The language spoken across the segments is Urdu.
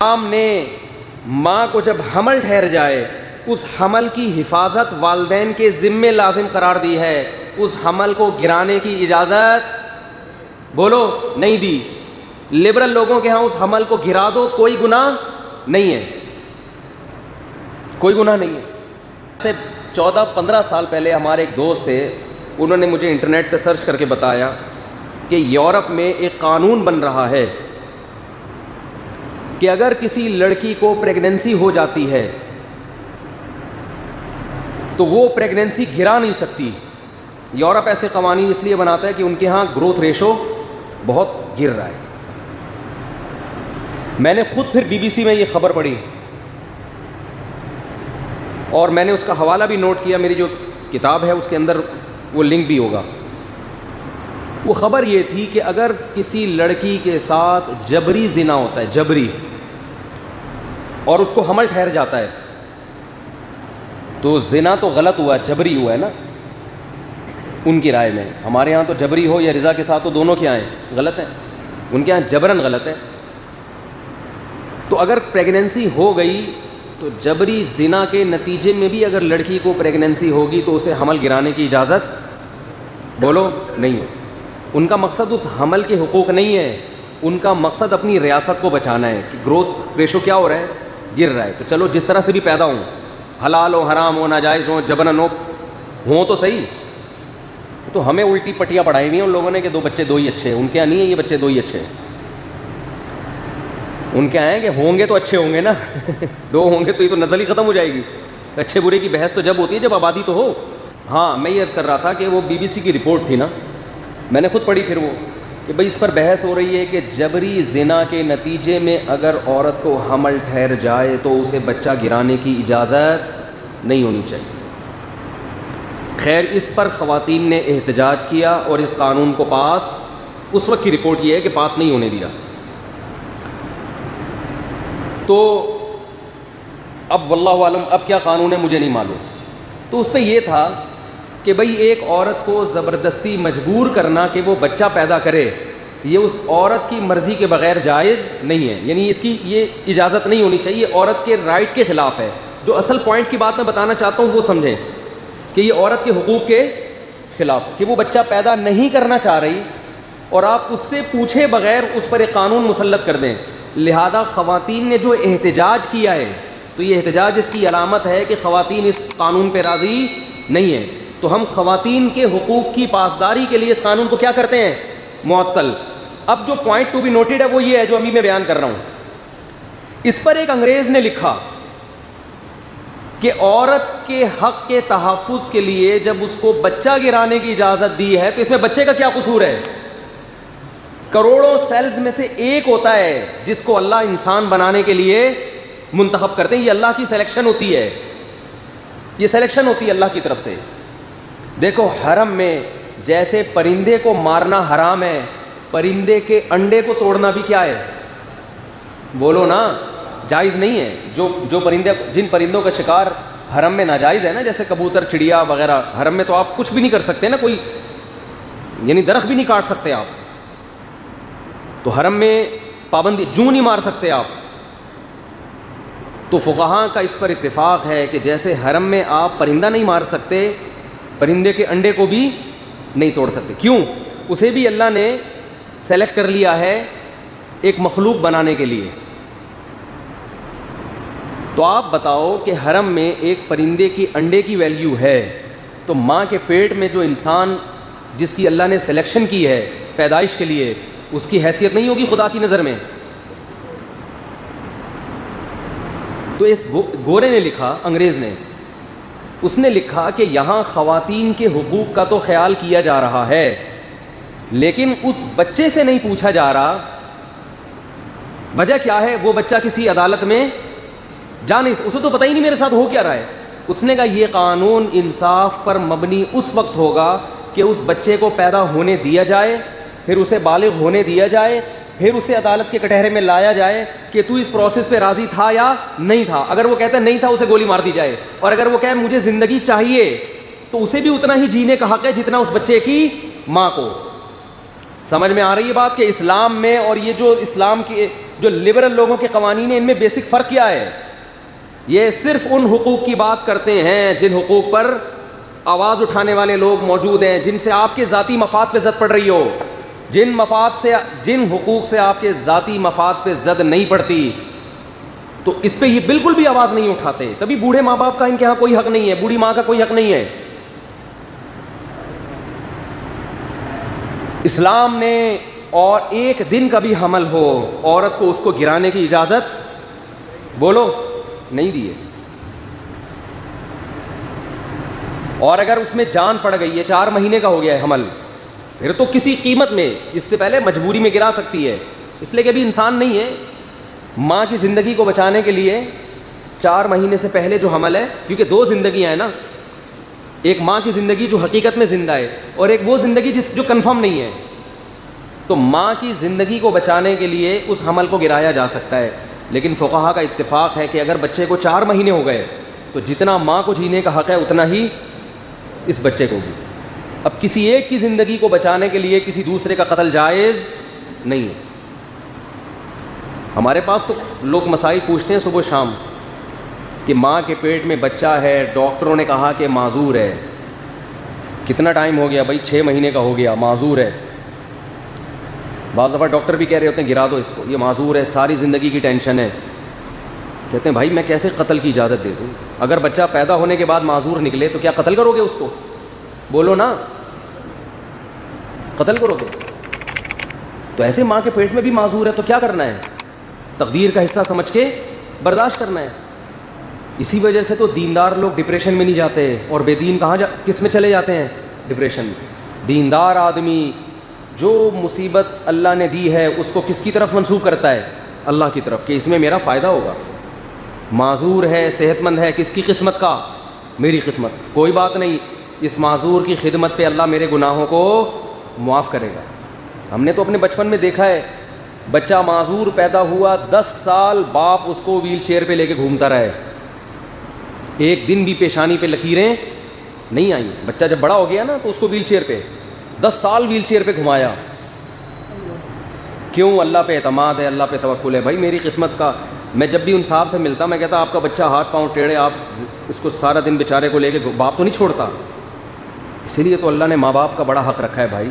اسلام نے ماں کو جب حمل ٹھہر جائے اس حمل کی حفاظت والدین کے ذمے لازم قرار دی ہے. اس حمل کو گرانے کی اجازت بولو نہیں دی. لبرل لوگوں کے ہاں اس حمل کو گرا دو کوئی گناہ نہیں ہے, کوئی گناہ نہیں ہے. سے 14-15 سال پہلے ہمارے ایک دوست تھے, انہوں نے مجھے انٹرنیٹ پہ سرچ کر کے بتایا کہ یورپ میں ایک قانون بن رہا ہے کہ اگر کسی لڑکی کو پریگننسی ہو جاتی ہے تو وہ پریگننسی گرا نہیں سکتی. یورپ ایسے قوانین اس لیے بناتا ہے کہ ان کے ہاں گروتھ ریشو بہت گر رہا ہے. میں نے خود پھر BBC میں یہ خبر پڑھی اور میں نے اس کا حوالہ بھی نوٹ کیا. میری جو کتاب ہے اس کے اندر وہ لنک بھی ہوگا. وہ خبر یہ تھی کہ اگر کسی لڑکی کے ساتھ جبری زنا ہوتا ہے, جبری, اور اس کو حمل ٹھہر جاتا ہے تو زنا تو غلط ہوا, جبری ہوا ہے نا ان کی رائے میں. ہمارے ہاں تو جبری ہو یا رضا کے ساتھ تو دونوں کے آئیں غلط ہیں, ان کے ہاں جبرن غلط ہے. تو اگر پریگننسی ہو گئی تو جبری زنا کے نتیجے میں بھی اگر لڑکی کو پریگننسی ہوگی تو اسے حمل گرانے کی اجازت بولو نہیں ہے. ان کا مقصد اس حمل کے حقوق نہیں ہے, ان کا مقصد اپنی ریاست کو بچانا ہے کہ گروتھ ریشو کیا ہو رہا ہے, گر رہا ہے. تو چلو جس طرح سے بھی پیدا ہوں, حلال ہو حرام ہو ناجائز ہو جبرن ہوں تو صحیح. تو ہمیں الٹی پٹیاں پڑھائی ہوئی ہیں ان لوگوں نے کہ 2 بچے 2 ہی اچھے ہیں. ان کے یہاں نہیں ہے یہ بچے 2 ہی اچھے ہیں. ان کے ہیں کہ ہوں گے تو اچھے ہوں گے نا 2 ہوں گے تو یہ تو نسل ہی ختم ہو جائے گی. اچھے برے کی بحث تو جب ہوتی ہے جب آبادی تو ہو. ہاں میں یہ عرض کر رہا تھا کہ وہ BBC کی رپورٹ تھی نا, میں نے خود پڑھی پھر وہ کہ بھئی اس پر بحث ہو رہی ہے کہ جبری زنا کے نتیجے میں اگر عورت کو حمل ٹھہر جائے تو اسے بچہ گرانے کی اجازت نہیں ہونی چاہیے. خیر اس پر خواتین نے احتجاج کیا اور اس قانون کو پاس, اس وقت کی رپورٹ یہ ہے کہ پاس نہیں ہونے دیا. تو اب واللہ عالم اب کیا قانون ہے مجھے نہیں معلوم. تو اس پہ یہ تھا کہ بھئی ایک عورت کو زبردستی مجبور کرنا کہ وہ بچہ پیدا کرے یہ اس عورت کی مرضی کے بغیر جائز نہیں ہے. یعنی اس کی یہ اجازت نہیں ہونی چاہیے, عورت کے رائٹ کے خلاف ہے. جو اصل پوائنٹ کی بات میں بتانا چاہتا ہوں وہ سمجھیں کہ یہ عورت کے حقوق کے خلاف ہے کہ وہ بچہ پیدا نہیں کرنا چاہ رہی اور آپ اس سے پوچھے بغیر اس پر ایک قانون مسلط کر دیں. لہذا خواتین نے جو احتجاج کیا ہے تو یہ احتجاج اس کی علامت ہے کہ خواتین اس قانون پہ راضی نہیں ہیں. تو ہم خواتین کے حقوق کی پاسداری کے لیے اس قانون کو کیا کرتے ہیں, معطل. اب جو پوائنٹ ٹو بی نوٹڈ ہے وہ یہ ہے جو ابھی میں بیان کر رہا ہوں. اس پر ایک انگریز نے لکھا کہ عورت کے حق کے تحفظ کے لیے جب اس کو بچہ گرانے کی اجازت دی ہے تو اس میں بچے کا کیا قصور ہے. کروڑوں سیلز میں سے ایک ہوتا ہے جس کو اللہ انسان بنانے کے لیے منتخب کرتے ہیں. یہ اللہ کی سلیکشن ہوتی ہے, یہ سلیکشن ہوتی ہے اللہ کی طرف سے. دیکھو حرم میں جیسے پرندے کو مارنا حرام ہے, پرندے کے انڈے کو توڑنا بھی کیا ہے بولو نا, جائز نہیں ہے. جو پرندے جن پرندوں کا شکار حرم میں ناجائز ہے نا, جیسے کبوتر چڑیا وغیرہ, حرم میں تو آپ کچھ بھی نہیں کر سکتے نا, کوئی یعنی درخت بھی نہیں کاٹ سکتے آپ, تو حرم میں پابندی جوں نہیں مار سکتے آپ. تو فقہاء کا اس پر اتفاق ہے کہ جیسے حرم میں آپ پرندہ نہیں مار سکتے, پرندے کے انڈے کو بھی نہیں توڑ سکتے. کیوں؟ اسے بھی اللہ نے سلیکٹ کر لیا ہے ایک مخلوق بنانے کے لیے. تو آپ بتاؤ کہ حرم میں ایک پرندے کی انڈے کی ویلیو ہے تو ماں کے پیٹ میں جو انسان جس کی اللہ نے سلیکشن کی ہے پیدائش کے لیے اس کی حیثیت نہیں ہوگی خدا کی نظر میں. تو اس گورے نے لکھا, انگریز نے, اس نے لکھا کہ یہاں خواتین کے حقوق کا تو خیال کیا جا رہا ہے لیکن اس بچے سے نہیں پوچھا جا رہا وجہ کیا ہے. وہ بچہ کسی عدالت میں جا نہیں, اسے تو پتہ ہی نہیں میرے ساتھ ہو کیا رہا ہے. اس نے کہا یہ قانون انصاف پر مبنی اس وقت ہوگا کہ اس بچے کو پیدا ہونے دیا جائے, پھر اسے بالغ ہونے دیا جائے, پھر اسے عدالت کے کٹہرے میں لایا جائے کہ تو اس پروسیس پہ راضی تھا یا نہیں تھا. اگر وہ کہتا نہیں تھا اسے گولی مار دی جائے, اور اگر وہ کہے مجھے زندگی چاہیے تو اسے بھی اتنا ہی جینے کا حق ہے جتنا اس بچے کی ماں کو. سمجھ میں آ رہی ہے بات کہ اسلام میں, اور یہ جو اسلام کے جو لبرل لوگوں کے قوانین ہیں ان میں بیسک فرق کیا ہے؟ یہ صرف ان حقوق کی بات کرتے ہیں جن حقوق پر آواز اٹھانے والے لوگ موجود ہیں، جن سے آپ کے ذاتی مفاد پہ زد پڑ رہی ہو، جن حقوق سے آپ کے ذاتی مفاد پہ زد نہیں پڑتی، تو اس پہ یہ بالکل بھی آواز نہیں اٹھاتے. تبھی بوڑھے ماں باپ کا ان کے یہاں کوئی حق نہیں ہے، بوڑھی ماں کا کوئی حق نہیں ہے. اسلام نے اور ایک دن کا بھی حمل ہو عورت کو اس کو گرانے کی اجازت بولو نہیں دی ہے. اور اگر اس میں جان پڑ گئی ہے، 4 مہینے کا ہو گیا ہے حمل، پھر تو کسی قیمت میں، اس سے پہلے مجبوری میں گرا سکتی ہے، اس لیے کہ ابھی انسان نہیں ہے. ماں کی زندگی کو بچانے کے لیے 4 مہینے سے پہلے جو حمل ہے، کیونکہ 2 زندگیاں ہیں نا، ایک ماں کی زندگی جو حقیقت میں زندہ ہے اور ایک وہ زندگی جو کنفرم نہیں ہے. تو ماں کی زندگی کو بچانے کے لیے اس حمل کو گرایا جا سکتا ہے. لیکن فقہا کا اتفاق ہے کہ اگر بچے کو 4 مہینے ہو گئے تو جتنا ماں کو جینے کا حق ہے اتنا ہی اس بچے کو بھی. اب کسی ایک کی زندگی کو بچانے کے لیے کسی دوسرے کا قتل جائز نہیں ہے. ہمارے پاس تو لوگ مسائل پوچھتے ہیں صبح شام کہ ماں کے پیٹ میں بچہ ہے، ڈاکٹروں نے کہا کہ معذور ہے. کتنا ٹائم ہو گیا بھائی؟ 6 مہینے کا ہو گیا، معذور ہے. بعض دفعہ ڈاکٹر بھی کہہ رہے ہوتے ہیں گرا دو اس کو، یہ معذور ہے، ساری زندگی کی ٹینشن ہے. کہتے ہیں بھائی میں کیسے قتل کی اجازت دے دوں؟ اگر بچہ پیدا ہونے کے بعد معذور نکلے تو کیا قتل کرو گے اس کو؟ بولو نا، قتل کرو گے؟ تو ایسے ماں کے پیٹ میں بھی معذور ہے تو کیا کرنا ہے؟ تقدیر کا حصہ سمجھ کے برداشت کرنا ہے. اسی وجہ سے تو دیندار لوگ ڈپریشن میں نہیں جاتے، اور بے دین کس میں چلے جاتے ہیں؟ ڈپریشن میں. دیندار آدمی جو مصیبت اللہ نے دی ہے اس کو کس کی طرف منسوخ کرتا ہے؟ اللہ کی طرف، کہ اس میں میرا فائدہ ہوگا. معذور ہے، صحت مند ہے، کس کی قسمت کا؟ میری قسمت. کوئی بات نہیں، اس معذور کی خدمت پہ اللہ میرے گناہوں کو معاف کرے گا. ہم نے تو اپنے بچپن میں دیکھا ہے، بچہ معذور پیدا ہوا، 10 سال باپ اس کو ویل چیئر پہ لے کے گھومتا رہے، ایک دن بھی پیشانی پہ لکیریں نہیں آئیں. بچہ جب بڑا ہو گیا نا تو اس کو ویل چیئر پہ 10 سال ویل چیئر پہ گھمایا. کیوں؟ اللہ پہ اعتماد ہے، اللہ پہ توکل ہے. بھائی میری قسمت کا. میں جب بھی ان صاحب سے ملتا میں کہتا آپ کا بچہ ہاتھ پاؤں ٹیڑھے، آپ اس کو سارا دن بیچارے کو لے کے، باپ تو نہیں چھوڑتا. اسی لیے تو اللہ نے ماں باپ کا بڑا حق رکھا ہے بھائی.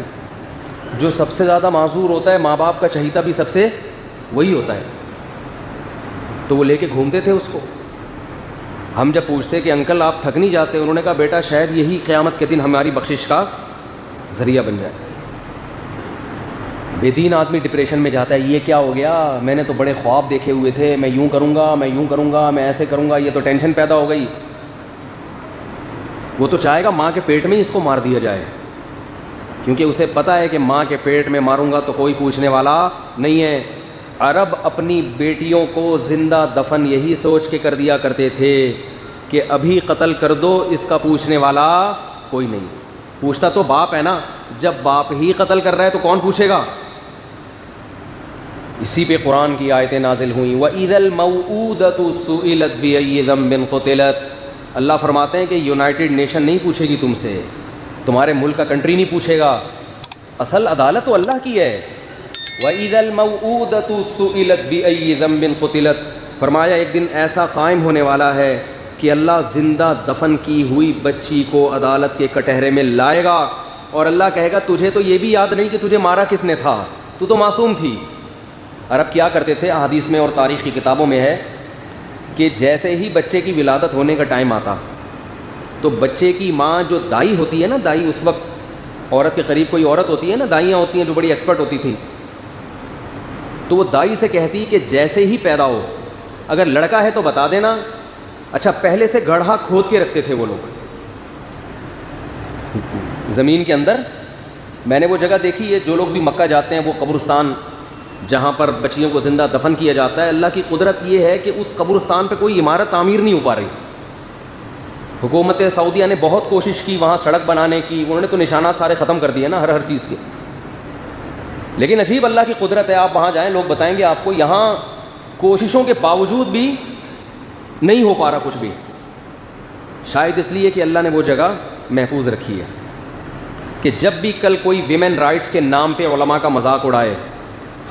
جو سب سے زیادہ معذور ہوتا ہے ماں باپ کا چہیتا بھی سب سے وہی ہوتا ہے. تو وہ لے کے گھومتے تھے اس کو. ہم جب پوچھتے کہ انکل آپ تھک نہیں جاتے؟ انہوں نے کہا بیٹا شاید یہی قیامت کے دن ہماری بخشش کا ذریعہ بن جائے. بے دین آدمی ڈپریشن میں جاتا ہے، یہ کیا ہو گیا؟ میں نے تو بڑے خواب دیکھے ہوئے تھے، میں یوں کروں گا، میں یوں کروں گا، میں ایسے کروں گا. یہ تو ٹینشن پیدا ہو گئی. وہ تو چاہے گا ماں کے پیٹ میں ہی اس کو مار دیا جائے، کیونکہ اسے پتہ ہے کہ ماں کے پیٹ میں ماروں گا تو کوئی پوچھنے والا نہیں ہے. عرب اپنی بیٹیوں کو زندہ دفن یہی سوچ کے کر دیا کرتے تھے کہ ابھی قتل کر دو، اس کا پوچھنے والا کوئی نہیں. پوچھتا تو باپ ہے نا، جب باپ ہی قتل کر رہا ہے تو کون پوچھے گا؟ اسی پہ قرآن کی آیتیں نازل ہوئیں. وَإِذَا الْمَوْءُودَةُ سُئِلَتْ بِأَيِّ ذَنبٍ قُتِلَتْ. اللہ فرماتے ہیں کہ یونائٹڈ نیشن نہیں پوچھے گی تم سے، تمہارے ملک کا کنٹری نہیں پوچھے گا. اصل عدالت تو اللہ کی ہے. وَإِذَا الْمَوْءُودَةُ سُئِلَتْ بِأَيِّ ذَنبٍ قُتِلَتْ. فرمایا ایک دن ایسا قائم ہونے والا ہے کہ اللہ زندہ دفن کی ہوئی بچی کو عدالت کے کٹہرے میں لائے گا، اور اللہ کہے گا تجھے تو یہ بھی یاد نہیں کہ تجھے مارا کس نے تھا، تو معصوم تھی. عرب کیا کرتے تھے، احادیث میں اور تاریخی کتابوں میں ہے کہ جیسے ہی بچے کی ولادت ہونے کا ٹائم آتا تو بچے کی ماں جو دائی ہوتی ہے نا، دائی اس وقت عورت کے قریب کوئی عورت ہوتی ہے نا، دائیاں ہوتی ہیں جو بڑی ایکسپرٹ ہوتی تھیں، تو وہ دائی سے کہتی کہ جیسے ہی پیدا ہو اگر لڑکا ہے تو بتا دینا. اچھا پہلے سے گڑھا کھود کے رکھتے تھے وہ لوگ زمین کے اندر. میں نے وہ جگہ دیکھی ہے، جو لوگ بھی مکہ جاتے ہیں وہ قبرستان جہاں پر بچیوں کو زندہ دفن کیا جاتا ہے، اللہ کی قدرت یہ ہے کہ اس قبرستان پہ کوئی عمارت تعمیر نہیں ہو پا رہی. حکومت سعودیہ نے بہت کوشش کی وہاں سڑک بنانے کی، انہوں نے تو نشانات سارے ختم کر دیے نا ہر چیز کے. لیکن عجیب اللہ کی قدرت ہے، آپ وہاں جائیں لوگ بتائیں گے آپ کو یہاں کوششوں کے باوجود بھی نہیں ہو پا رہا کچھ بھی. شاید اس لیے کہ اللہ نے وہ جگہ محفوظ رکھی ہے کہ جب بھی کل کوئی ویمن رائٹس کے نام پہ علماء کا مذاق اڑائے،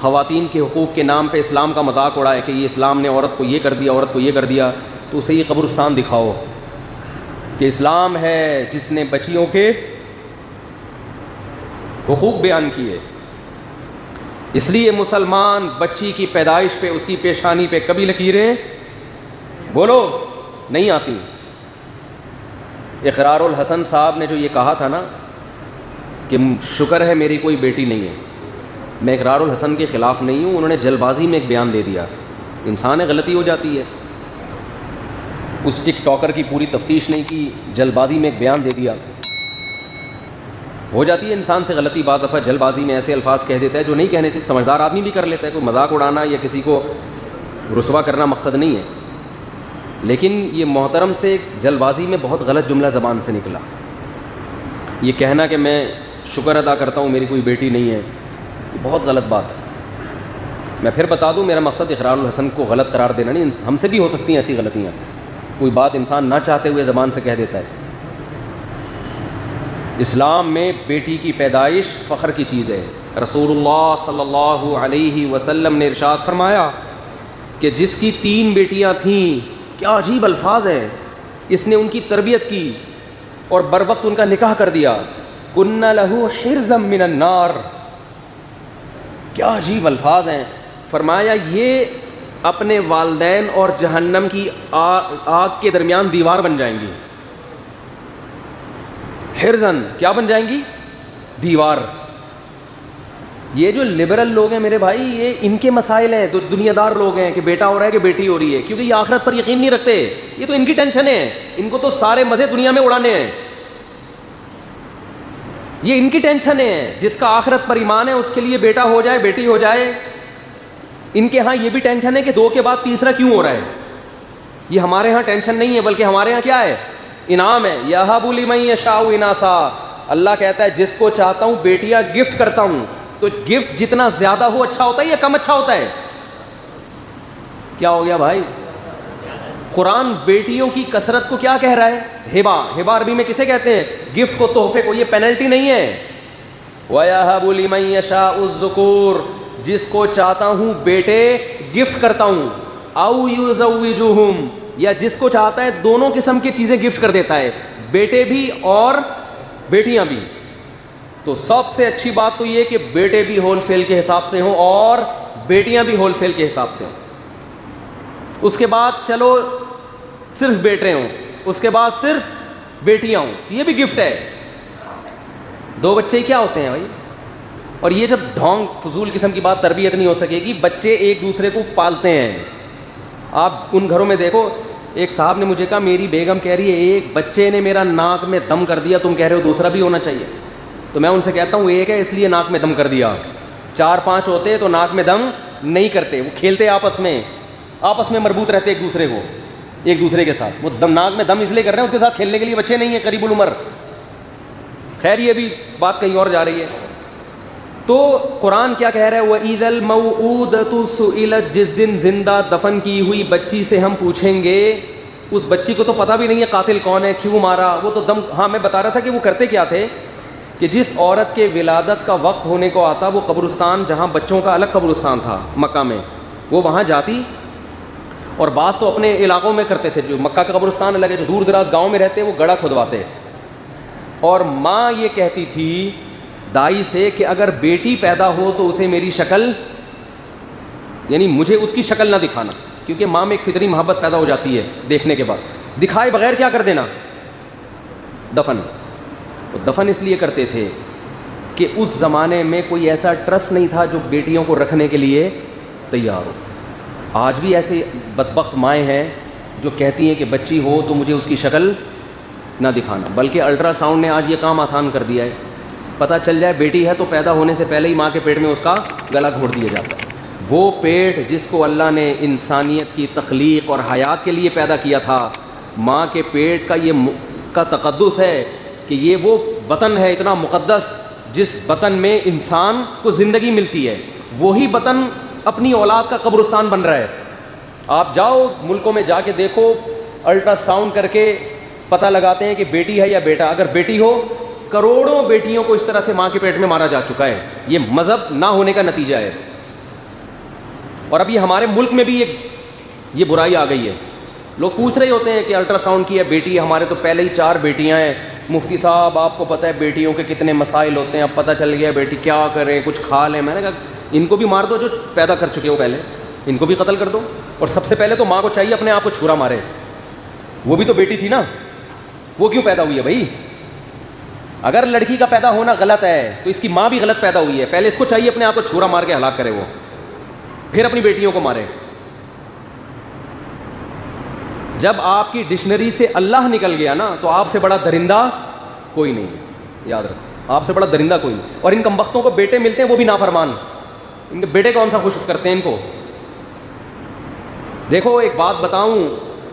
خواتین کے حقوق کے نام پہ اسلام کا مذاق اڑائے کہ یہ اسلام نے عورت کو یہ کر دیا، عورت کو یہ کر دیا، تو اسے یہ قبرستان دکھاؤ کہ اسلام ہے جس نے بچیوں کے حقوق بیان کیے. اس لیے مسلمان بچی کی پیدائش پہ، اس کی پیشانی پہ کبھی لکیریں بولو نہیں آتی. اقرار الحسن صاحب نے جو یہ کہا تھا نا کہ شکر ہے میری کوئی بیٹی نہیں ہے، میں اقرار الحسن کے خلاف نہیں ہوں، انہوں نے جلد بازی میں ایک بیان دے دیا. انسان ہے، غلطی ہو جاتی ہے. اس ٹک ٹاکر کی پوری تفتیش نہیں کی، جلد بازی میں ایک بیان دے دیا. ہو جاتی ہے انسان سے غلطی، بعض دفعہ جلد بازی میں ایسے الفاظ کہہ دیتا ہے جو نہیں کہنے تھے. سمجھدار آدمی بھی کر لیتا ہے، کوئی مذاق اڑانا یا کسی کو رسوا کرنا مقصد نہیں ہے. لیکن یہ محترم سے جلد بازی میں بہت غلط جملہ زبان سے نکلا. یہ کہنا کہ میں شکر ادا کرتا ہوں میری کوئی بیٹی نہیں ہے، یہ بہت غلط بات ہے. میں پھر بتا دوں، میرا مقصد اقرار الحسن کو غلط قرار دینا نہیں. ہم سے بھی ہو سکتی ہیں ایسی غلطیاں، کوئی بات انسان نہ چاہتے ہوئے زبان سے کہہ دیتا ہے. اسلام میں بیٹی کی پیدائش فخر کی چیز ہے. رسول اللہ صلی اللہ علیہ وسلم نے ارشاد فرمایا کہ جس کی 3 بیٹیاں تھیں، کیا عجیب الفاظ ہیں، اس نے ان کی تربیت کی اور بروقت ان کا نکاح کر دیا. کن لہ حرزا من النار، کیا عجیب الفاظ ہیں. فرمایا یہ اپنے والدین اور جہنم کی آگ کے درمیان دیوار بن جائیں گی. حرزن کیا بن جائیں گی؟ دیوار. یہ جو لبرل لوگ ہیں میرے بھائی، یہ ان کے مسائل ہیں. تو دنیا دار لوگ ہیں کہ بیٹا ہو رہا ہے کہ بیٹی ہو رہی ہے، کیونکہ یہ آخرت پر یقین نہیں رکھتے. یہ تو ان کی ٹینشن ہے، ان کو تو سارے مزے دنیا میں اڑانے ہیں. یہ ان کی ٹینشن ہے. جس کا آخرت پر ایمان ہے اس کے لیے بیٹا ہو جائے بیٹی ہو جائے. ان کے ہاں یہ بھی ٹینشن ہے کہ 2 کے بعد تیسرا کیوں ہو رہا ہے. یہ ہمارے ہاں ٹینشن نہیں ہے، بلکہ ہمارے ہاں کیا ہے؟ انعام ہے. یہب لمن یشاء اناثا، اللہ کہتا ہے جس کو چاہتا ہوں بیٹیاں گفٹ کرتا ہوں. تو گفٹ جتنا زیادہ ہو اچھا ہوتا ہے یا کم اچھا ہوتا ہے؟ کیا ہو گیا بھائی؟ قرآن بیٹیوں کی کثرت کو کیا کہہ رہا ہے؟ ہبا. ہبا عربی میں کسے کہتے ہیں؟ گفٹ کو، تحفے کو. یہ پینلٹی نہیں ہے. وَيَهَبُ لِمَن يَشَاءُ الذُّكُورَ، جس کو چاہتا ہوں بیٹے گفٹ کرتا ہوں. اَوْ يُزَوِّجُهُمْ، یا جس کو چاہتا ہے دونوں قسم کی چیزیں گفٹ کر دیتا ہے، بیٹے بھی اور بیٹیاں بھی. تو سب سے اچھی بات تو یہ کہ بیٹے بھی ہول سیل کے حساب سے ہوں اور بیٹیاں بھی ہول سیل کے حساب سے ہوں. اس کے بعد چلو صرف بیٹے ہوں، اس کے بعد صرف بیٹیاں ہوں، یہ بھی گفٹ ہے. 2 بچے کیا ہوتے ہیں بھائی؟ اور یہ جب ڈھونگ فضول قسم کی بات تربیت نہیں ہو سکے گی. بچے ایک دوسرے کو پالتے ہیں. آپ ان گھروں میں دیکھو. ایک صاحب نے مجھے کہا میری بیگم کہہ رہی ہے ایک بچے نے میرا ناک میں دم کر دیا، تم کہہ رہے ہو دوسرا بھی ہونا چاہیے. تو میں ان سے کہتا ہوں ایک ہے اس لیے ناک میں دم کر دیا، 4-5 ہوتے تو ناک میں دم نہیں کرتے. وہ کھیلتے آپس میں مربوط رہتے ایک دوسرے کے ساتھ. وہ ناک میں دم اس لیے کر رہے ہیں، اس کے ساتھ کھیلنے کے لیے بچے نہیں ہیں قریب العمر. خیر یہ بھی بات کہیں اور جا رہی ہے. تو قرآن کیا کہہ رہا ہے؟ وَإِذَا الْمَوْءُودَةُ سُئِلَتْ، جس دن زندہ دفن کی ہوئی بچی سے ہم پوچھیں گے. اس بچی کو تو پتہ بھی نہیں ہے قاتل کون ہے، کیوں مارا. وہ تو دم، ہاں میں بتا رہا تھا کہ وہ کرتے کیا تھے کہ جس عورت کے ولادت کا وقت ہونے کو آتا، وہ قبرستان جہاں بچوں کا الگ قبرستان تھا مکہ میں، وہ وہاں جاتی. اور بعض تو اپنے علاقوں میں کرتے تھے، جو مکہ کا قبرستان الگ ہے، جو دور دراز گاؤں میں رہتے وہ گڑھا کھدواتے. اور ماں یہ کہتی تھی دائی سے کہ اگر بیٹی پیدا ہو تو اسے میری شکل، یعنی مجھے اس کی شکل نہ دکھانا، کیونکہ ماں میں ایک فطری محبت پیدا ہو جاتی ہے دیکھنے کے بعد. دکھائے بغیر کیا کر دینا؟ دفن. تو دفن اس لیے کرتے تھے کہ اس زمانے میں کوئی ایسا ٹرسٹ نہیں تھا جو بیٹیوں کو رکھنے کے لیے تیار ہو. آج بھی ایسے بدبخت مائیں ہیں جو کہتی ہیں کہ بچی ہو تو مجھے اس کی شکل نہ دکھانا. بلکہ الٹرا ساؤنڈ نے آج یہ کام آسان کر دیا ہے. پتہ چل جائے بیٹی ہے تو پیدا ہونے سے پہلے ہی ماں کے پیٹ میں اس کا گلا گھونٹ دیا جاتا ہے. وہ پیٹ جس کو اللہ نے انسانیت کی تخلیق اور حیات کے لیے پیدا کیا تھا، ماں کے پیٹ کا یہ کا تقدس ہے کہ یہ وہ وطن ہے اتنا مقدس جس وطن میں انسان کو زندگی ملتی ہے. وہی وطن اپنی اولاد کا قبرستان بن رہا ہے. آپ جاؤ ملکوں میں جا کے دیکھو، الٹرا ساؤنڈ کر کے پتہ لگاتے ہیں کہ بیٹی ہے یا بیٹا. اگر بیٹی ہو، کروڑوں بیٹیوں کو اس طرح سے ماں کے پیٹ میں مارا جا چکا ہے. یہ مذہب نہ ہونے کا نتیجہ ہے. اور اب یہ ہمارے ملک میں بھی یہ برائی آ گئی ہے. لوگ پوچھ رہے ہوتے ہیں کہ الٹرا ساؤنڈ کی ہے بیٹی ہے, ہمارے تو پہلے ہی 4 بیٹیاں ہیں. مفتی صاحب آپ کو پتہ ہے بیٹیوں کے کتنے مسائل ہوتے ہیں, اب پتہ چل گیا بیٹی کیا کریں, کچھ کھا لیں. میں نے کہا ان کو بھی مار دو جو پیدا کر چکے ہو, پہلے ان کو بھی قتل کر دو. اور سب سے پہلے تو ماں کو چاہیے اپنے آپ کو چھرا مارے, وہ بھی تو بیٹی تھی نا, وہ کیوں پیدا ہوئی ہے بھائی؟ اگر لڑکی کا پیدا ہونا غلط ہے تو اس کی ماں بھی غلط پیدا ہوئی ہے, پہلے اس کو چاہیے اپنے آپ کو چھرا مار کے ہلاک کرے وہ, پھر اپنی بیٹیوں کو مارے. جب آپ کی ڈکشنری سے اللہ نکل گیا نا تو آپ سے بڑا درندہ کوئی نہیں ہے, یاد رکھو, آپ سے بڑا درندہ کوئی نہیں. اور ان کمبختوں کو بیٹے ملتے ہیں وہ بھی نافرمان, ان کے بیٹے کون سا خوش کرتے ہیں ان کو. دیکھو ایک بات بتاؤں,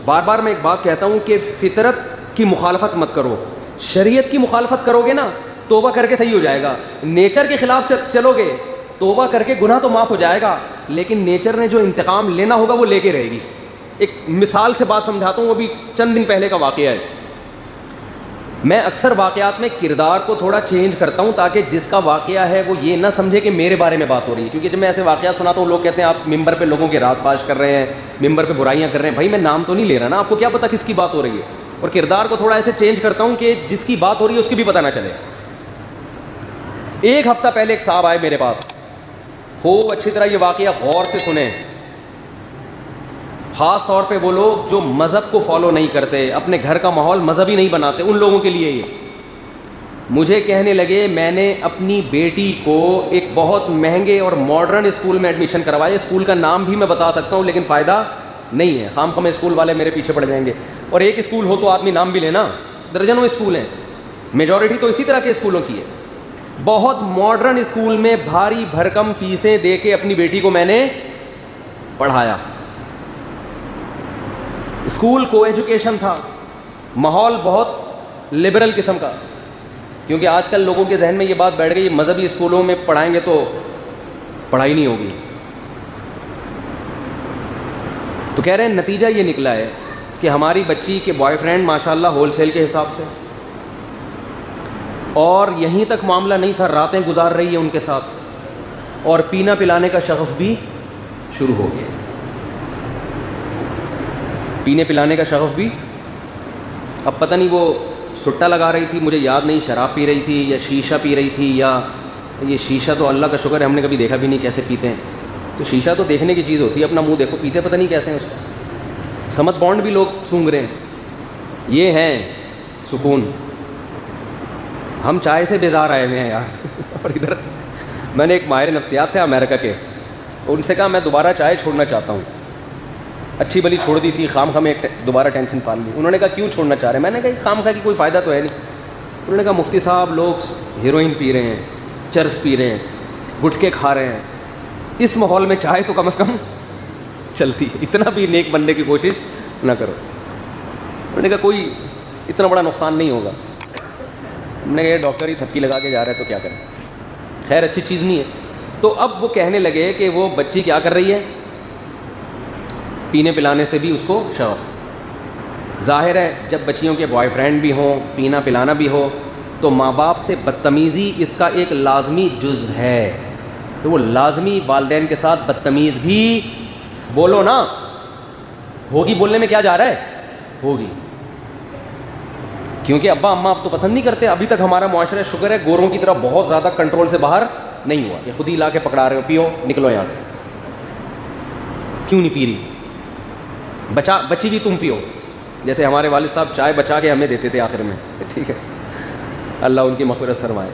بار بار میں ایک بات کہتا ہوں کہ فطرت کی مخالفت مت کرو, شریعت کی مخالفت کرو گے نا توبہ کر کے صحیح ہو جائے گا. نیچر کے خلاف چلو گے توبہ کر کے گناہ تو معاف ہو جائے گا, لیکن نیچر نے جو انتقام لینا ہوگا وہ لے کے رہے گی. ایک مثال سے بات سمجھاتا ہوں, وہ بھی چند دن پہلے کا واقعہ ہے. میں اکثر واقعات میں کردار کو تھوڑا چینج کرتا ہوں تاکہ جس کا واقعہ ہے وہ یہ نہ سمجھے کہ میرے بارے میں بات ہو رہی ہے. کیونکہ جب میں ایسے واقعات سناتا ہوں لوگ کہتے ہیں آپ ممبر پہ لوگوں کے راز فاش کر رہے ہیں, ممبر پہ برائیاں کر رہے ہیں. بھائی میں نام تو نہیں لے رہا نا, آپ کو کیا پتا کس کی بات ہو رہی ہے. اور کردار کو تھوڑا ایسے چینج کرتا ہوں کہ جس کی بات ہو رہی ہے اس کی بھی پتہ نہ چلے. ایک ہفتہ پہلے ایک صاحب آئے میرے پاس, ہو اچھی طرح یہ واقعہ غور سے سنیں, خاص طور پہ وہ لوگ جو مذہب کو فالو نہیں کرتے, اپنے گھر کا ماحول مذہبی نہیں بناتے, ان لوگوں کے لیے یہ. مجھے کہنے لگے میں نے اپنی بیٹی کو ایک بہت مہنگے اور ماڈرن اسکول میں ایڈمیشن کروایا. اسکول کا نام بھی میں بتا سکتا ہوں لیکن فائدہ نہیں ہے, خام خواہ اسکول والے میرے پیچھے پڑ جائیں گے. اور ایک اسکول ہو تو آدمی نام بھی لینا, درجنوں اسکول ہیں, میجورٹی تو اسی طرح کے اسکولوں کی ہے. بہت ماڈرن اسکول میں بھاری بھرکم فیسیں دے کے اپنی بیٹی کو میں نے پڑھایا. اسکول کو ایجوکیشن تھا, ماحول بہت لبرل قسم کا, کیونکہ آج کل لوگوں کے ذہن میں یہ بات بیٹھ گئی مذہبی اسکولوں میں پڑھائیں گے تو پڑھائی نہیں ہوگی. تو کہہ رہے ہیں نتیجہ یہ نکلا ہے کہ ہماری بچی کے بوائے فرینڈ ماشاءاللہ ہول سیل کے حساب سے, اور یہیں تک معاملہ نہیں تھا, راتیں گزار رہی ہے ان کے ساتھ, اور پینا پلانے کا شغف بھی شروع ہو گیا. پینے پلانے کا شغف بھی, اب پتہ نہیں وہ سٹا لگا رہی تھی, مجھے یاد نہیں, شراب پی رہی تھی یا شیشہ پی رہی تھی, یا یہ شیشہ تو اللہ کا شکر ہے ہم نے کبھی دیکھا بھی نہیں کیسے پیتے ہیں. تو شیشہ تو دیکھنے کی چیز ہوتی ہے, اپنا منہ دیکھو, پیتے پتہ نہیں کیسے ہیں اس کو. سمت بانڈ بھی لوگ سونگ رہے ہیں, یہ ہیں سکون. ہم چائے سے بیزار آئے ہوئے ہیں یار. اور ادھر میں نے ایک ماہر نفسیات تھے امریکہ کے, ان سے کہا میں دوبارہ چائے چھوڑنا چاہتا ہوں. اچھی بلی چھوڑ دی تھی, خام خواہ میں دوبارہ ٹینشن پال لی. انہوں نے کہا کیوں چھوڑنا چاہ رہے ہیں؟ میں نے کہا خام خواہ کی کوئی فائدہ تو ہے نہیں. انہوں نے کہا مفتی صاحب لوگ ہیروئن پی رہے ہیں, چرس پی رہے ہیں, گٹکے کھا رہے ہیں, اس ماحول میں چائے تو کم از کم چلتی ہے, اتنا بھی نیک بننے کی کوشش نہ کرو. انہوں نے کہا کوئی اتنا بڑا نقصان نہیں ہوگا. ہم نے کہا ڈاکٹر ہی تھپکی لگا کے جا رہا ہے تو کیا کریں, خیر اچھی چیز نہیں ہے. تو اب وہ کہنے لگے کہ وہ بچی کیا کر رہی ہے, پینے پلانے سے بھی اس کو شوق. ظاہر ہے جب بچیوں کے بوائے فرینڈ بھی ہوں, پینا پلانا بھی ہو, تو ماں باپ سے بدتمیزی اس کا ایک لازمی جز ہے. تو وہ لازمی والدین کے ساتھ بدتمیز بھی بولو نا, ہوگی, بولنے میں کیا جا رہا ہے, ہوگی. کیونکہ ابا اماں اب تو پسند نہیں کرتے. ابھی تک ہمارا معاشرہ شکر ہے گوروں کی طرح بہت زیادہ کنٹرول سے باہر نہیں ہوا, یہ خود ہی لا کے پکڑا رہے ہو, پیو نکلو یہاں سے. کیوں نہیں پی رہی, بچی بھی تم پیو. جیسے ہمارے والد صاحب چائے بچا کے ہمیں دیتے تھے آخر میں, ٹھیک ہے, اللہ ان کی مغفرت فرمائے.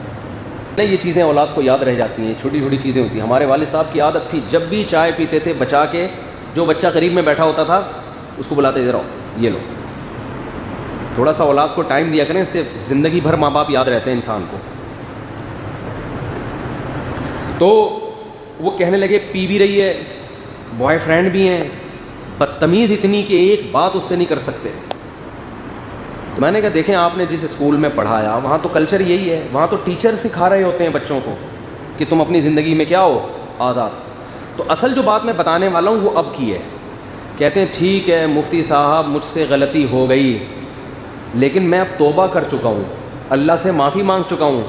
نہیں یہ چیزیں اولاد کو یاد رہ جاتی ہیں, چھوٹی چھوٹی چیزیں ہوتی ہیں. ہمارے والد صاحب کی عادت تھی جب بھی چائے پیتے تھے بچا کے, جو بچہ قریب میں بیٹھا ہوتا تھا اس کو بلاتے ادھر آؤ, یہ لو. تھوڑا سا اولاد کو ٹائم دیا کریں, اس سے زندگی بھر ماں باپ یاد رہتے ہیں انسان کو. تو وہ کہنے لگے پی بھی رہی ہے, بوائے فرینڈ بھی ہیں, بدتمیز اتنی کہ ایک بات اس سے نہیں کر سکتے. تو میں نے کہا دیکھیں آپ نے جس اسکول میں پڑھایا وہاں تو کلچر یہی ہے, وہاں تو ٹیچر سکھا رہے ہوتے ہیں بچوں کو کہ تم اپنی زندگی میں کیا ہو, آزاد. تو اصل جو بات میں بتانے والا ہوں وہ اب کی ہے. کہتے ہیں ٹھیک ہے مفتی صاحب مجھ سے غلطی ہو گئی, لیکن میں اب توبہ کر چکا ہوں, اللہ سے معافی مانگ چکا ہوں,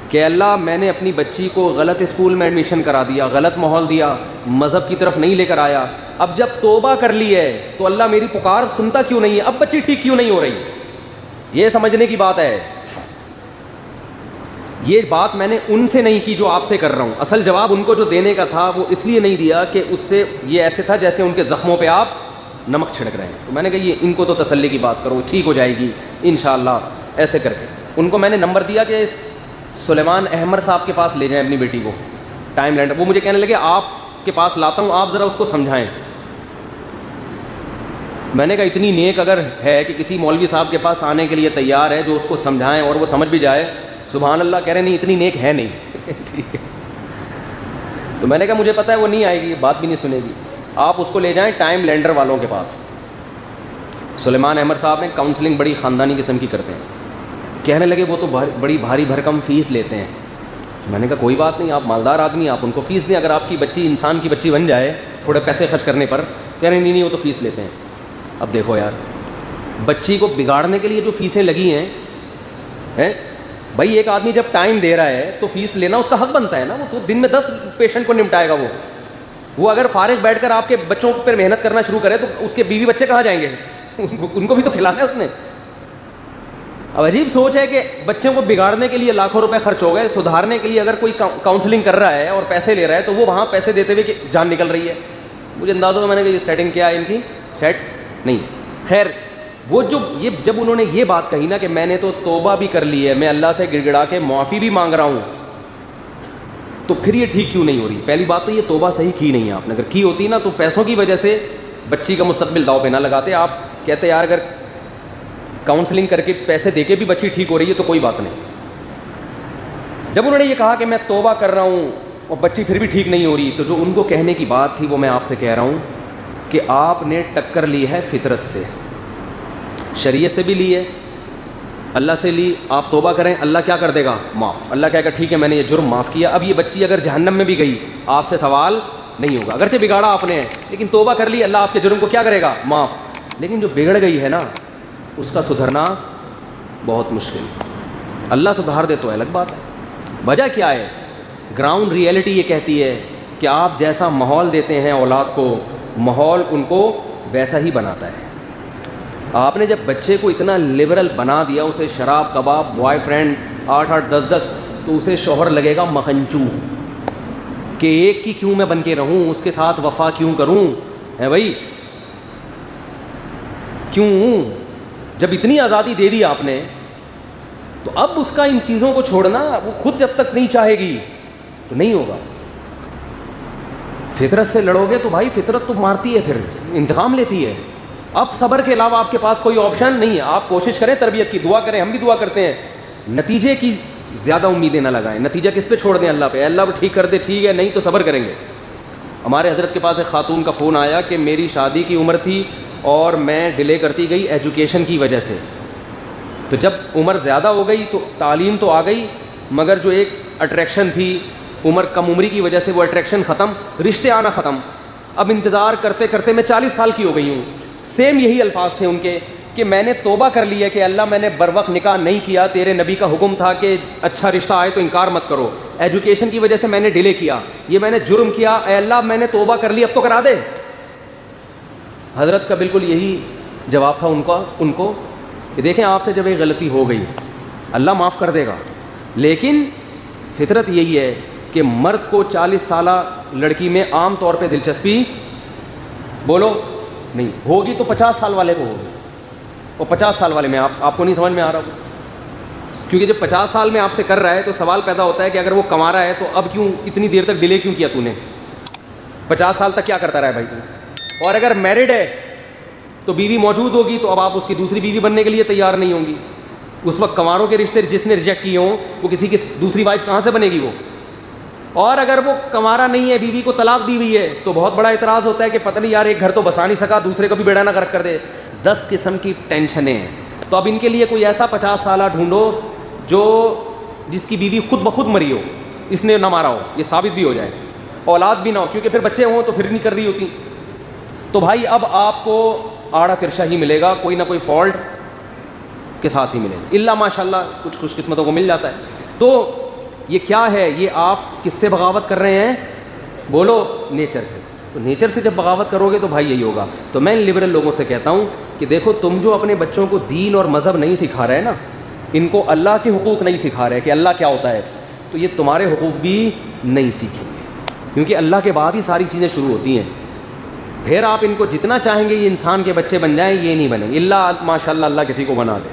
کہ اللہ میں نے اپنی بچی کو غلط اسکول میں ایڈمیشن کرا دیا, غلط ماحول دیا, مذہب کی طرف نہیں لے کر آیا, اب جب توبہ کر لی ہے تو اللہ میری پکار سنتا کیوں نہیں ہے, اب بچی ٹھیک کیوں نہیں ہو رہی؟ یہ سمجھنے کی بات ہے. یہ بات میں نے ان سے نہیں کی جو آپ سے کر رہا ہوں. اصل جواب ان کو جو دینے کا تھا وہ اس لیے نہیں دیا کہ اس سے یہ ایسے تھا جیسے ان کے زخموں پہ آپ نمک چھڑک رہے ہیں. تو میں نے کہا یہ ان کو تو تسلی کی بات کرو, ٹھیک ہو جائے گی انشاءاللہ. ایسے کر کے ان کو میں نے نمبر دیا کہ سلیمان احمد صاحب کے پاس لے جائیں اپنی بیٹی کو, ٹائم لینڈر. وہ مجھے کہنے لگے آپ کے پاس لاتا ہوں, آپ ذرا اس کو سمجھائیں. میں نے کہا اتنی نیک اگر ہے کہ کسی مولوی صاحب کے پاس آنے کے لیے تیار ہے جو اس کو سمجھائیں اور وہ سمجھ بھی جائے, سبحان اللہ. کہہ رہے نہیں اتنی نیک ہے نہیں. ٹھیک ہے, تو میں نے کہا مجھے پتہ ہے وہ نہیں آئے گی, بات بھی نہیں سنے گی, آپ اس کو لے جائیں ٹائم لینڈر والوں کے پاس. سلیمان احمد صاحب نے کاؤنسلنگ بڑی خاندانی قسم کی کرتے ہیں. کہنے لگے وہ تو بڑی بھاری بھرکم فیس لیتے ہیں. میں نے کہا کوئی بات نہیں, آپ مالدار آدمی, آپ ان کو فیس دیں, اگر آپ کی بچی انسان کی بچی بن جائے تھوڑے پیسے خرچ کرنے پر. کہہ رہے نہیں وہ تو فیس لیتے ہیں. اب دیکھو یار, بچی کو بگاڑنے کے لیے جو فیسیں لگی ہیں بھائی, ایک آدمی جب ٹائم دے رہا ہے تو فیس لینا اس کا حق بنتا ہے نا. وہ تو دن میں 10 پیشنٹ کو نمٹائے گا. وہ اگر فارغ بیٹھ کر آپ کے بچوں پر محنت کرنا شروع کرے تو اس کے بیوی بچے کہاں جائیں گے؟ ان کو بھی تو کھلانا ہے اس نے. اب عجیب سوچ ہے کہ بچوں کو بگاڑنے کے لیے لاکھوں روپے خرچ ہو گئے, سدھارنے کے لیے اگر کوئی کاؤنسلنگ کر رہا ہے اور پیسے لے رہا ہے تو وہ وہاں پیسے دیتے ہوئے کہ جان نکل رہی ہے. مجھے اندازہ ہوا, میں نے کہا یہ سیٹنگ کیا ہے ان کی, سیٹ نہیں. خیر وہ جب انہوں نے یہ بات کہی نا کہ میں نے تو توبہ بھی کر لی ہے, میں اللہ سے گڑ گڑا کے معافی بھی مانگ رہا ہوں, تو پھر یہ ٹھیک کیوں نہیں ہو رہی؟ پہلی بات تو یہ توبہ صحیح کی نہیں ہے آپ نے. اگر کی ہوتی نا تو پیسوں کی وجہ سے بچی کا مستقبل داؤ پہ نہ لگاتے. آپ کہتے یار اگر کاؤنسلنگ کر کے پیسے دے کے بھی بچی ٹھیک ہو رہی ہے تو کوئی بات نہیں. جب انہوں نے یہ کہا کہ میں توبہ کر رہا ہوں اور بچی پھر بھی ٹھیک نہیں ہو رہی, تو جو ان کو کہنے کی بات تھی وہ میں آپ سے کہہ رہا ہوں کہ آپ نے ٹکر لی ہے فطرت سے, شریعت سے بھی لی ہے, اللہ سے لی. آپ توبہ کریں, اللہ کیا کر دے گا؟ معاف. اللہ کہے گا ٹھیک ہے میں نے یہ جرم معاف کیا. اب یہ بچی اگر جہنم میں بھی گئی آپ سے سوال نہیں ہوگا, اگرچہ بگاڑا آپ نے لیکن توبہ کر لی, اللہ آپ کے جرم کو کیا کرے گا؟ معاف. لیکن جو بگڑ گئی ہے نا اس کا سدھرنا بہت مشکل. اللہ سدھار دے تو الگ بات ہے. وجہ کیا ہے؟ گراؤنڈ ریئلٹی یہ کہتی ہے کہ آپ جیسا ماحول دیتے ہیں اولاد کو, ماحول ان کو ویسا ہی بناتا ہے. آپ نے جب بچے کو اتنا لبرل بنا دیا, اسے شراب کباب بوائے فرینڈ 8-8 10-10, تو اسے شوہر لگے گا مکھنچو کہ ایک کی کیوں میں بن کے رہوں, اس کے ساتھ وفا کیوں کروں ہے بھائی, کیوں؟ جب اتنی آزادی دے دی آپ نے تو اب اس کا ان چیزوں کو چھوڑنا, وہ خود جب تک نہیں چاہے گی تو نہیں ہوگا. فطرت سے لڑو گے تو بھائی فطرت تو مارتی ہے, پھر انتقام لیتی ہے. اب صبر کے علاوہ آپ کے پاس کوئی آپشن نہیں ہے. آپ کوشش کریں تربیت کی, دعا کریں, ہم بھی دعا کرتے ہیں, نتیجے کی زیادہ امیدیں نہ لگائیں. نتیجہ کس پہ چھوڑ دیں؟ اللہ پہ. اللہ ٹھیک کر دے ٹھیک ہے, نہیں تو صبر کریں گے. ہمارے حضرت کے پاس ایک خاتون کا فون آیا کہ میری شادی کی عمر تھی اور میں ڈیلے کرتی گئی ایجوکیشن کی وجہ سے. تو جب عمر زیادہ ہو گئی تو تعلیم تو آ گئی, مگر جو ایک اٹریکشن تھی عمر کم عمری کی وجہ سے وہ اٹریکشن ختم, رشتے آنا ختم. اب انتظار کرتے کرتے میں 40 سال کی ہو گئی ہوں. سیم یہی الفاظ تھے ان کے کہ میں نے توبہ کر لی ہے کہ اللہ میں نے بر وقت نکاح نہیں کیا, تیرے نبی کا حکم تھا کہ اچھا رشتہ آئے تو انکار مت کرو, ایجوکیشن کی وجہ سے میں نے ڈیلے کیا, یہ میں نے جرم کیا, اے اللہ میں نے توبہ کر لی اب تو کرا دے. حضرت کا بالکل یہی جواب تھا ان کو کہ دیکھیں آپ سے جب ایک غلطی ہو گئی اللہ معاف کر دے گا, لیکن فطرت یہی ہے کہ مرد کو 40 سالہ لڑکی میں عام طور پہ دلچسپی بولو نہیں ہوگی, تو 50 سال والے کو ہوگی. اور 50 سال والے میں آپ کو نہیں سمجھ میں آ رہا ہوں, کیونکہ جب 50 سال میں آپ سے کر رہا ہے تو سوال پیدا ہوتا ہے کہ اگر وہ کما رہا ہے تو اب کیوں اتنی دیر تک ڈیلے کیوں کیا تو نے, 50 سال تک کیا کرتا رہا ہے بھائی تو. اور اگر میرڈ ہے تو بیوی موجود ہوگی تو اب آپ اس کی دوسری بیوی بننے کے لیے تیار نہیں ہوں گی. اس وقت کنواروں کے رشتے جس نے ریجیکٹ کیے ہوں وہ کسی کی دوسری وائف کہاں سے بنے گی وہ. اور اگر وہ کنوارا نہیں ہے, بیوی کو طلاق دی ہوئی ہے, تو بہت بڑا اعتراض ہوتا ہے کہ پتہ نہیں یار ایک گھر تو بسا نہیں سکا, دوسرے کو بھی بیڑا نہ غرق کر دے. 10 قسم کی ٹینشنیں ہیں. تو اب ان کے لیے کوئی ایسا 50 سالہ ڈھونڈو جس کی بیوی خود بخود مری ہو, اس نے نہ مارا ہو, یہ ثابت بھی ہو جائے, اولاد بھی نہ ہو, کیونکہ پھر بچے ہوں تو پھر نہیں کر رہی ہوتی. تو بھائی اب آپ کو آڑا ترشا ہی ملے گا, کوئی نہ کوئی فالٹ کے ساتھ ہی ملے گا, اللہ ماشاء اللہ کچھ خوش قسمتوں کو مل جاتا ہے. تو یہ کیا ہے؟ یہ آپ کس سے بغاوت کر رہے ہیں؟ بولو، نیچر سے. تو نیچر سے جب بغاوت کرو گے تو بھائی یہی ہوگا. تو میں لبرل لوگوں سے کہتا ہوں کہ دیکھو، تم جو اپنے بچوں کو دین اور مذہب نہیں سکھا رہے نا، ان کو اللہ کے حقوق نہیں سکھا رہے کہ اللہ کیا ہوتا ہے، تو یہ تمہارے حقوق بھی نہیں سیکھیں گے، کیونکہ اللہ کے بعد ہی ساری چیزیں شروع ہوتی ہیں. پھر آپ ان کو جتنا چاہیں گے یہ انسان کے بچے بن جائیں، یہ نہیں بنیں گے الا ماشاء اللہ اللہ کسی کو بنا دے.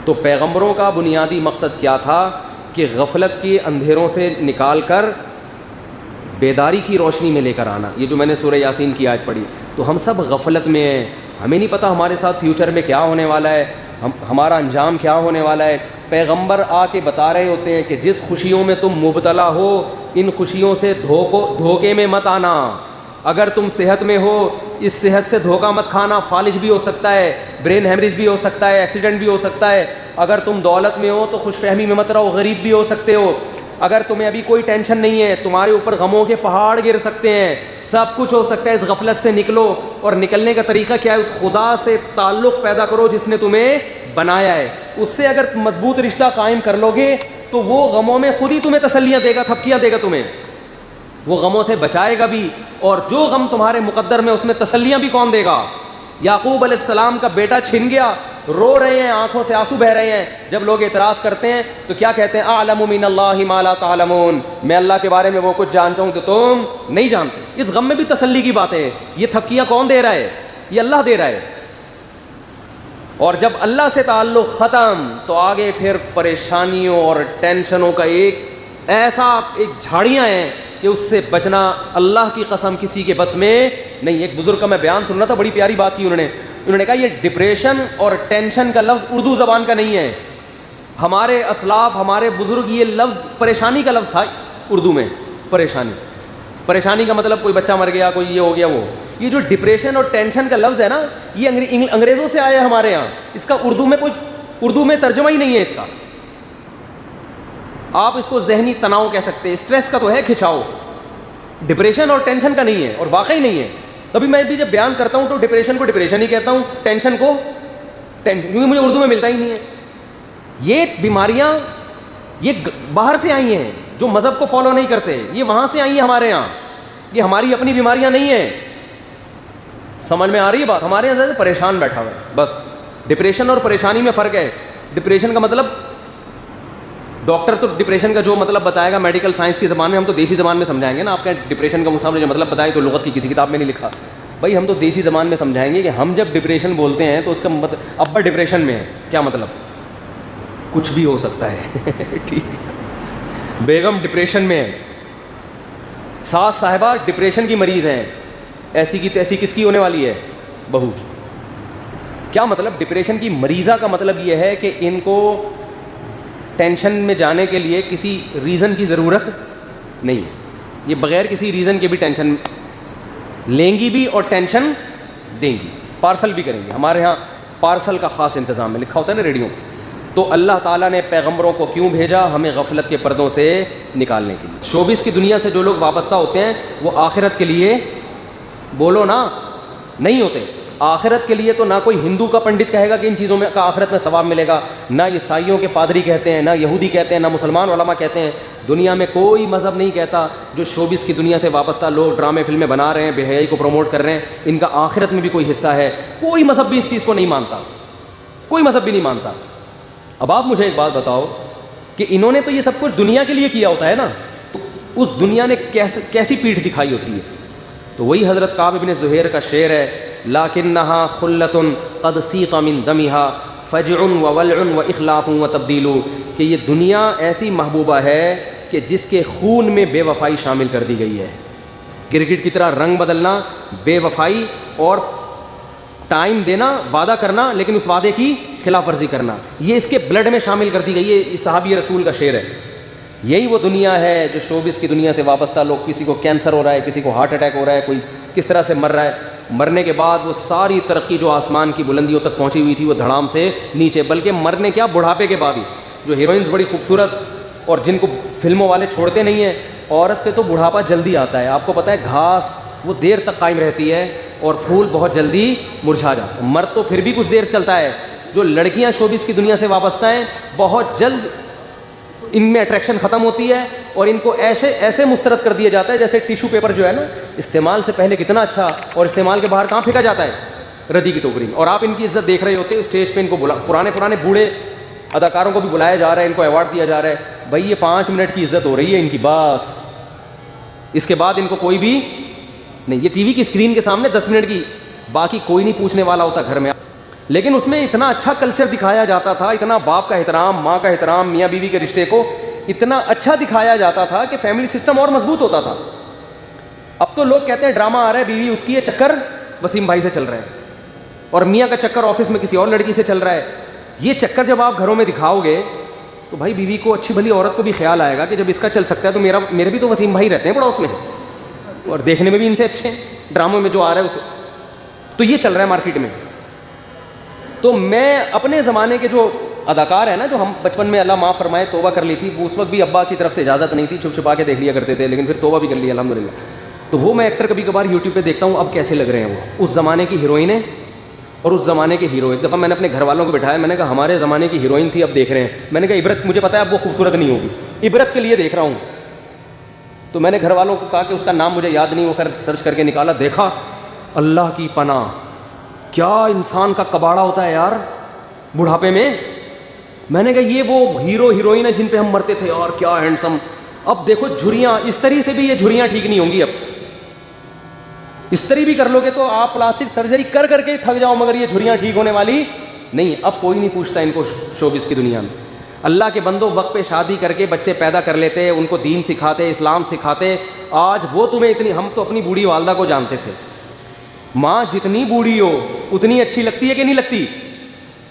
تو پیغمبروں کا بنیادی مقصد کیا تھا کہ غفلت کے اندھیروں سے نکال کر بیداری کی روشنی میں لے کر آنا. یہ جو میں نے سورہ یاسین کی آیت پڑھی، تو ہم سب غفلت میں ہیں، ہمیں نہیں پتہ ہمارے ساتھ فیوچر میں کیا ہونے والا ہے، ہمارا انجام کیا ہونے والا ہے. پیغمبر آ کے بتا رہے ہوتے ہیں کہ جس خوشیوں میں تم مبتلا ہو، ان خوشیوں سے دھوکے میں مت آنا. اگر تم صحت میں ہو، اس صحت سے دھوکہ مت کھانا، فالج بھی ہو سکتا ہے، برین ہیمریج بھی ہو سکتا ہے، ایکسیڈنٹ بھی ہو سکتا ہے. اگر تم دولت میں ہو تو خوش فہمی میں مت رہو، غریب بھی ہو سکتے ہو. اگر تمہیں ابھی کوئی ٹینشن نہیں ہے، تمہارے اوپر غموں کے پہاڑ گر سکتے ہیں، سب کچھ ہو سکتا ہے. اس غفلت سے نکلو، اور نکلنے کا طریقہ کیا ہے؟ اس خدا سے تعلق پیدا کرو جس نے تمہیں بنایا ہے. اس سے اگر مضبوط رشتہ قائم کر لو گے تو وہ غموں میں خود ہی تمہیں تسلیاں دے گا، تھپکیاں دے گا تمہیں، وہ غموں سے بچائے گا بھی. اور جو غم تمہارے مقدر میں، اس میں تسلیاں بھی کون دے گا؟ یعقوب علیہ السلام کا بیٹا چھن گیا، رو رہے ہیں، آنکھوں سے آنسو بہ رہے ہیں. جب لوگ اعتراض کرتے ہیں تو کیا کہتے ہیں؟ اعلم من اللہ ما لا تعلمون، میں اللہ کے بارے میں وہ کچھ جانتا ہوں جو تم نہیں جانتے. اس غم میں بھی تسلی کی بات ہے. یہ تھپکیاں کون دے رہا ہے؟ یہ اللہ دے رہا ہے. اور جب اللہ سے تعلق ختم تو آگے پھر پریشانیوں اور ٹینشنوں کا ایک جھاڑیاں ہیں کہ اس سے بچنا اللہ کی قسم کسی کے بس میں نہیں. ایک بزرگ کا میں بیان سن رہا تھا، بڑی پیاری بات کی انہوں نے کہا یہ ڈپریشن اور ٹینشن کا لفظ اردو زبان کا نہیں ہے. ہمارے اسلاف، ہمارے بزرگ، یہ لفظ پریشانی کا لفظ تھا اردو میں. پریشانی کا مطلب کوئی بچہ مر گیا، کوئی یہ ہو گیا. وہ یہ جو ڈپریشن اور ٹینشن کا لفظ ہے نا، یہ انگریزوں سے آیا ہے ہمارے یہاں. اس کا اردو میں ترجمہ ہی نہیں ہے اس کا. آپ اس کو ذہنی تناؤ کہہ سکتے ہیں، اسٹریس کا تو ہے کھچاؤ، ڈپریشن اور ٹینشن کا نہیں ہے، اور واقعی نہیں ہے. تبھی میں بھی جب بیان کرتا ہوں تو ڈپریشن کو ڈپریشن ہی کہتا ہوں، ٹینشن کو ٹینشن، کیونکہ مجھے اردو میں ملتا ہی نہیں ہے. یہ بیماریاں یہ باہر سے آئی ہیں، جو مذہب کو فالو نہیں کرتے، یہ وہاں سے آئی ہیں ہمارے یہاں. یہ ہماری اپنی بیماریاں نہیں ہیں. سمجھ میں آ رہی ہے بات؟ ہمارے یہاں سے پریشان بیٹھا ہوا ہے بس. ڈپریشن اور پریشانی میں فرق ہے. ڈپریشن کا مطلب ڈاکٹر تو ڈپریشن کا جو مطلب بتائے گا میڈیکل سائنس کی زبان میں، ہم تو دیسی زبان میں سمجھائیں گے نا. آپ کے ڈپریشن کا مسئلہ جو مطلب بتائے تو لغت کی کسی کتاب میں نہیں لکھا بھائی، ہم تو دیسی زبان میں سمجھائیں گے کہ ہم جب ڈپریشن بولتے ہیں تو اس کا مطلب ابا ڈپریشن میں ہے، کیا مطلب؟ کچھ بھی ہو سکتا ہے. ٹھیک، بیگم ڈپریشن میں ہے، ساس صاحبہ ڈپریشن کی مریض ہیں، ایسی کی تیسی کس کی ہونے والی ہے؟ بہو کی. کیا مطلب؟ ڈپریشن کی مریضہ کا مطلب یہ ہے کہ ان کو ٹینشن میں جانے کے لیے کسی ریزن کی ضرورت نہیں ہے. یہ بغیر کسی ریزن کے بھی ٹینشن لیں گی بھی اور ٹینشن دیں گی، پارسل بھی کریں گے. ہمارے ہاں پارسل کا خاص انتظام ہے، لکھا ہوتا ہے نا ریڈیو. تو اللہ تعالیٰ نے پیغمبروں کو کیوں بھیجا؟ ہمیں غفلت کے پردوں سے نکالنے کے لیے. شوبز کی دنیا سے جو لوگ وابستہ ہوتے ہیں وہ آخرت کے لیے، بولو نا، نہیں ہوتے. آخرت کے لیے تو نہ کوئی ہندو کا پنڈت کہے گا کہ ان چیزوں میں کا آخرت میں ثواب ملے گا، نہ عیسائیوں کے پادری کہتے ہیں، نہ یہودی کہتے ہیں، نہ مسلمان علماء کہتے ہیں. دنیا میں کوئی مذہب نہیں کہتا. جو شوبز کی دنیا سے وابستہ لوگ ڈرامے فلمیں بنا رہے ہیں، بے حیائی کو پروموٹ کر رہے ہیں، ان کا آخرت میں بھی کوئی حصہ ہے. کوئی مذہب بھی اس چیز کو نہیں مانتا، کوئی مذہب بھی نہیں مانتا. اب آپ مجھے ایک بات بتاؤ کہ انہوں نے تو یہ سب کچھ دنیا کے لیے کیا ہوتا ہے نا، تو اس دنیا نے کیسی پیٹھ دکھائی ہوتی ہے؟ تو وہی حضرت کعب بن زہیر کا شعر ہے، لکنھا خلۃ قد سیق من دمھا فجع وولع واخلاف وتبدیل، کہ یہ دنیا ایسی محبوبہ ہے کہ جس کے خون میں بے وفائی شامل کر دی گئی ہے. کرکٹ کی طرح رنگ بدلنا، بے وفائی اور ٹائم دینا، وعدہ کرنا لیکن اس وعدے کی خلاف ورزی کرنا، یہ اس کے بلڈ میں شامل کر دی گئی ہے. یہ صحابی رسول کا شعر ہے. یہی وہ دنیا ہے جو شوبز کی دنیا سے وابستہ لوگ، کسی کو کینسر ہو رہا ہے، کسی کو ہارٹ اٹیک ہو رہا ہے، کوئی کس طرح سے مر رہا ہے. مرنے کے بعد وہ ساری ترقی جو آسمان کی بلندیوں تک پہنچی ہوئی تھی وہ دھڑام سے نیچے، بلکہ مرنے کیا، بڑھاپے کے بعد ہی. جو ہیروئنز بڑی خوبصورت اور جن کو فلموں والے چھوڑتے نہیں ہیں، عورت پہ تو بڑھاپا جلدی آتا ہے. آپ کو پتہ ہے گھاس وہ دیر تک قائم رہتی ہے اور پھول بہت جلدی مرجھا جاتا ہے. مرد تو پھر بھی کچھ دیر چلتا ہے. جو لڑکیاں شوبز کی دنیا سے وابستہ ہیں بہت جلد ان میں اٹریکشن ختم ہوتی ہے اور ان کو ایسے مسترد کر دیا جاتا ہے جیسے ٹیشو پیپر جو ہے نا استعمال سے پہلے کتنا اچھا اور استعمال کے باہر کہاں پھینکا جاتا ہے، ردی کی ٹوکری میں. اور آپ ان کی عزت دیکھ رہے ہوتے ہیں اسٹیج پہ، ان کو پرانے بوڑھے اداکاروں کو بھی بلایا جا رہا ہے، ان کو ایوارڈ دیا جا رہا ہے. بھائی یہ 5 منٹ کی عزت ہو رہی ہے ان کی بس، اس کے بعد ان کو کوئی بھی نہیں. یہ ٹی وی کی اسکرین کے سامنے 10 منٹ کی، باقی کوئی نہیں پوچھنے والا ہوتا گھر میں. لیکن اس میں اتنا اچھا کلچر دکھایا جاتا تھا، اتنا باپ کا احترام، ماں کا احترام، میاں بیوی کے رشتے کو اتنا اچھا دکھایا جاتا تھا کہ فیملی سسٹم اور مضبوط ہوتا تھا. اب تو لوگ کہتے ہیں ڈرامہ آ رہا ہے، بیوی اس کی ہے، چکر وسیم بھائی سے چل رہا ہے، اور میاں کا چکر آفس میں کسی اور لڑکی سے چل رہا ہے. یہ چکر جب آپ گھروں میں دکھاؤ گے تو بھائی بیوی کو، اچھی بھلی عورت کو بھی خیال آئے گا کہ جب اس کا چل سکتا ہے تو میرے بھی تو وسیم بھائی رہتے ہیں پڑوس میں، اور دیکھنے میں بھی ان سے اچھے ہیں، ڈراموں میں جو آ رہا ہے اسے. تو یہ چل رہا ہے مارکیٹ میں. تو میں اپنے زمانے کے جو اداکار ہیں نا، جو ہم بچپن میں اللہ معاف فرمائے توبہ کر لی تھی، وہ اس وقت بھی ابا کی طرف سے اجازت نہیں تھی، چھپ چھپا کے دیکھ لیا کرتے تھے، لیکن پھر توبہ بھی کر لی الحمدللہ. تو وہ میں ایکٹر کبھی کبھار یوٹیوب پہ دیکھتا ہوں اب کیسے لگ رہے ہیں وہ، اس زمانے کی ہیروئنیں اور اس زمانے کے ہیرو. ایک دفعہ میں نے اپنے گھر والوں کو بٹھایا، میں نے کہا ہمارے زمانے کی ہیروئن تھی اب دیکھ رہے ہیں. میں نے کہا عبرت، مجھے پتا ہے اب وہ خوبصورت نہیں ہوگی، عبرت کے لیے دیکھ رہا ہوں. تو میں نے گھر والوں کو کہا کہ اس کا نام مجھے یاد نہیں، وہ کر سرچ کر کے نکالا، دیکھا اللہ کی پناہ کیا انسان کا کباڑا ہوتا ہے یار بڑھاپے میں. میں نے کہا یہ وہ ہیرو ہیروئن ہے جن پہ ہم مرتے تھے یار، کیا ہینڈسم. اب دیکھو جھریاں، اس طرح سے بھی یہ جھریاں ٹھیک نہیں ہوں گی. اب اس طرح بھی کر لو گے تو آپ پلاسٹک سرجری کر کر کے تھک جاؤ، مگر یہ جھریاں ٹھیک ہونے والی نہیں. اب کوئی نہیں پوچھتا ان کو شوبز کی دنیا میں. اللہ کے بندوں وقت پہ شادی کر کے بچے پیدا کر لیتے، ان کو دین سکھاتے، اسلام سکھاتے. آج وہ تمہیں اتنی، ہم تو اپنی بوڑھی والدہ کو جانتے تھے، ماں جتنی بوڑھی ہو اتنی اچھی لگتی ہے کہ نہیں لگتی.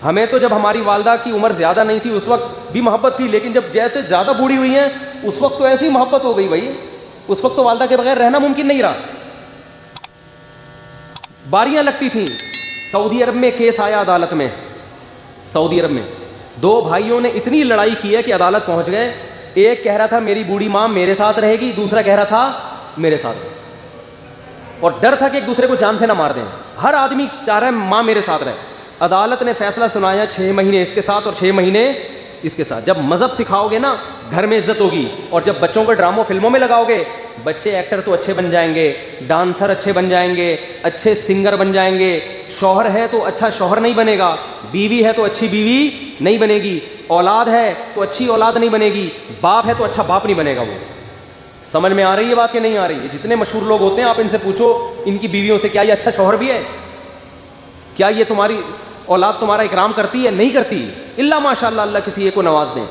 ہمیں تو جب ہماری والدہ کی عمر زیادہ نہیں تھی اس وقت بھی محبت تھی، لیکن جب جیسے زیادہ بوڑھی ہوئی ہیں اس وقت تو ایسی محبت ہو گئی بھائی. اس وقت تو والدہ کے بغیر رہنا ممکن نہیں رہا. باریاں لگتی تھیں. سعودی عرب میں کیس آیا عدالت میں، سعودی عرب میں 2 بھائیوں نے اتنی لڑائی کی ہے کہ عدالت پہنچ گئے. ایک کہہ رہا تھا میری بوڑھی ماں میرے ساتھ رہے گی، دوسرا کہہ رہا تھا میرے ساتھ، اور ڈر تھا کہ ایک دوسرے کو جان سے نہ مار دیں. ہر آدمی چاہ رہا ہے ماں میرے ساتھ رہے. عدالت نے فیصلہ سنایا 6 مہینے اس کے ساتھ اور 6 مہینے اس کے ساتھ. جب مذہب سکھاؤ گے نا گھر میں عزت ہوگی. اور جب بچوں کو ڈراموں فلموں میں لگاؤ گے، بچے ایکٹر تو اچھے بن جائیں گے، ڈانسر اچھے بن جائیں گے، اچھے سنگر بن جائیں گے. شوہر ہے تو اچھا شوہر نہیں بنے گا، بیوی ہے تو اچھی بیوی نہیں بنے گی، اولاد ہے تو اچھی اولاد نہیں بنے گی، باپ ہے تو اچھا باپ نہیں بنے گا. وہ سمجھ میں آ رہی ہے بات کہ نہیں آ رہی ہے؟ جتنے مشہور لوگ ہوتے ہیں آپ ان سے پوچھو ان کی بیویوں سے، کیا یہ اچھا شوہر بھی ہے؟ کیا یہ تمہاری اولاد تمہارا اکرام کرتی ہے؟ نہیں کرتی، الا ماشاء اللہ اللہ کسی ایک کو نواز دیں.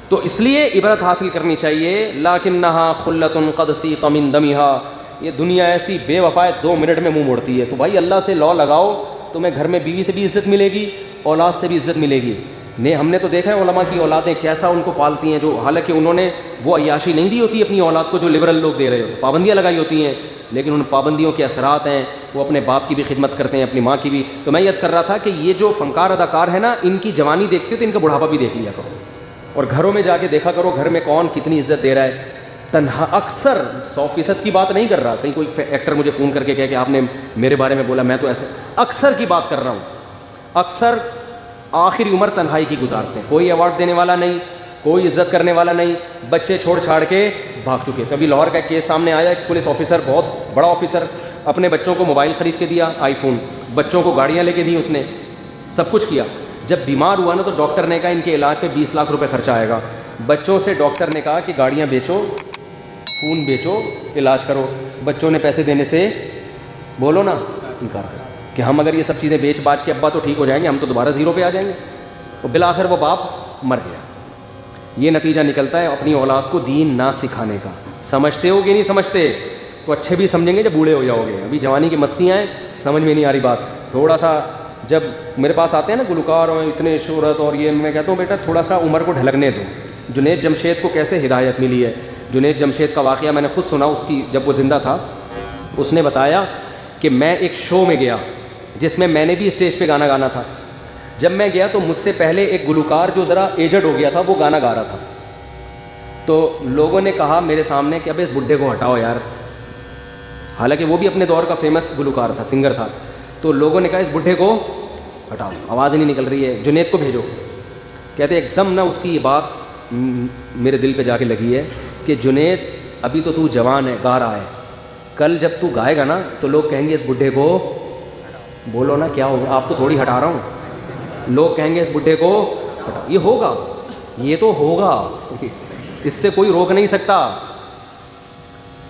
تو اس لیے عبرت حاصل کرنی چاہیے. لکنھا خلۃ قد سیق من دمھا. یہ دنیا ایسی بے وفا ہے 2 منٹ میں منہ موڑتی ہے. تو بھائی اللہ سے لا لگاؤ، تمہیں گھر میں بیوی سے بھی عزت ملے گی، اولاد سے بھی عزت ملے گی. نہیں ہم نے تو دیکھا ہے علماء کی اولادیں کیسا ان کو پالتی ہیں، جو حالانکہ انہوں نے وہ عیاشی نہیں دی ہوتی اپنی اولاد کو جو لبرل لوگ دے رہے ہو، پابندیاں لگائی ہوتی ہیں، لیکن ان پابندیوں کے اثرات ہیں. وہ اپنے باپ کی بھی خدمت کرتے ہیں، اپنی ماں کی بھی. تو میں یہ عرض کر رہا تھا کہ یہ جو فنکار اداکار ہے نا، ان کی جوانی دیکھتے ہو تو ان کا بڑھاپا بھی دیکھ لیا کرو، اور گھروں میں جا کے دیکھا کرو گھر میں کون کتنی عزت دے رہا ہے. تنہا اکثر 100% کی بات نہیں کر رہا، کہیں کوئی ایکٹر مجھے فون کر کے کہے کہ آپ نے میرے بارے میں بولا، میں تو ایسے اکثر کی بات کر رہا ہوں. اکثر آخری عمر تنہائی کی گزارتے ہیں، کوئی ایوارڈ دینے والا نہیں، کوئی عزت کرنے والا نہیں، بچے چھوڑ چھاڑ کے بھاگ چکے. کبھی لاہور کا ایک کیس سامنے آیا، ایک پولیس آفیسر، بہت بڑا آفیسر، اپنے بچوں کو موبائل خرید کے دیا، آئی فون، بچوں کو گاڑیاں لے کے دی، اس نے سب کچھ کیا. جب بیمار ہوا نا تو ڈاکٹر نے کہا ان کے علاج پہ 20 لاکھ روپے خرچہ آئے گا. بچوں سے ڈاکٹر نے کہا کہ گاڑیاں بیچو، خون بیچو، علاج کرو. بچوں نے پیسے دینے سے بولو نا انکار کر کہ ہم اگر یہ سب چیزیں بیچ باچ کے ابا تو ٹھیک ہو جائیں گے، ہم تو دوبارہ زیرو پہ آ جائیں گے. اور بالآخر وہ باپ مر گیا. یہ نتیجہ نکلتا ہے اپنی اولاد کو دین نہ سکھانے کا. سمجھتے ہو کہ نہیں سمجھتے؟ تو اچھے بھی سمجھیں گے جب بوڑھے ہو جاؤ گے. ابھی جوانی کی مستیاں ہیں، سمجھ میں نہیں آ رہی بات. تھوڑا سا جب میرے پاس آتے ہیں نا گلوکار اور اتنے شہرت اور یہ، میں کہتا ہوں بیٹا تھوڑا سا عمر کو ڈھلکنے دو. جنید جمشید کو کیسے ہدایت ملی ہے؟ جنید جمشید کا واقعہ میں نے خود سنا، اس کی جب وہ زندہ تھا اس نے بتایا کہ میں ایک شو میں گیا جس میں میں نے بھی اسٹیج پہ گانا گانا تھا. جب میں گیا تو مجھ سے پہلے ایک گلوکار جو ذرا ایجڈ ہو گیا تھا وہ گانا گا رہا تھا. تو لوگوں نے کہا میرے سامنے کہ اب اس بڈھے کو ہٹاؤ یار، حالانکہ وہ بھی اپنے دور کا فیمس گلوکار تھا، سنگر تھا. تو لوگوں نے کہا اس بڈھے کو ہٹاؤ، آواز نہیں نکل رہی ہے، جنید کو بھیجو. کہتے ایک دم نہ اس کی یہ بات میرے دل پہ جا کے لگی ہے کہ جنید ابھی تو تو جوان ہے، گا رہا ہے، کل جب تو گائے گا نا تو لوگ کہیں گے اس بڈھے کو، بولو نا کیا ہوگا، آپ کو تھوڑی ہٹا رہا ہوں، لوگ کہیں گے اس بڈھے کو ہٹا، یہ ہوگا، یہ تو ہوگا، اس سے کوئی روک نہیں سکتا،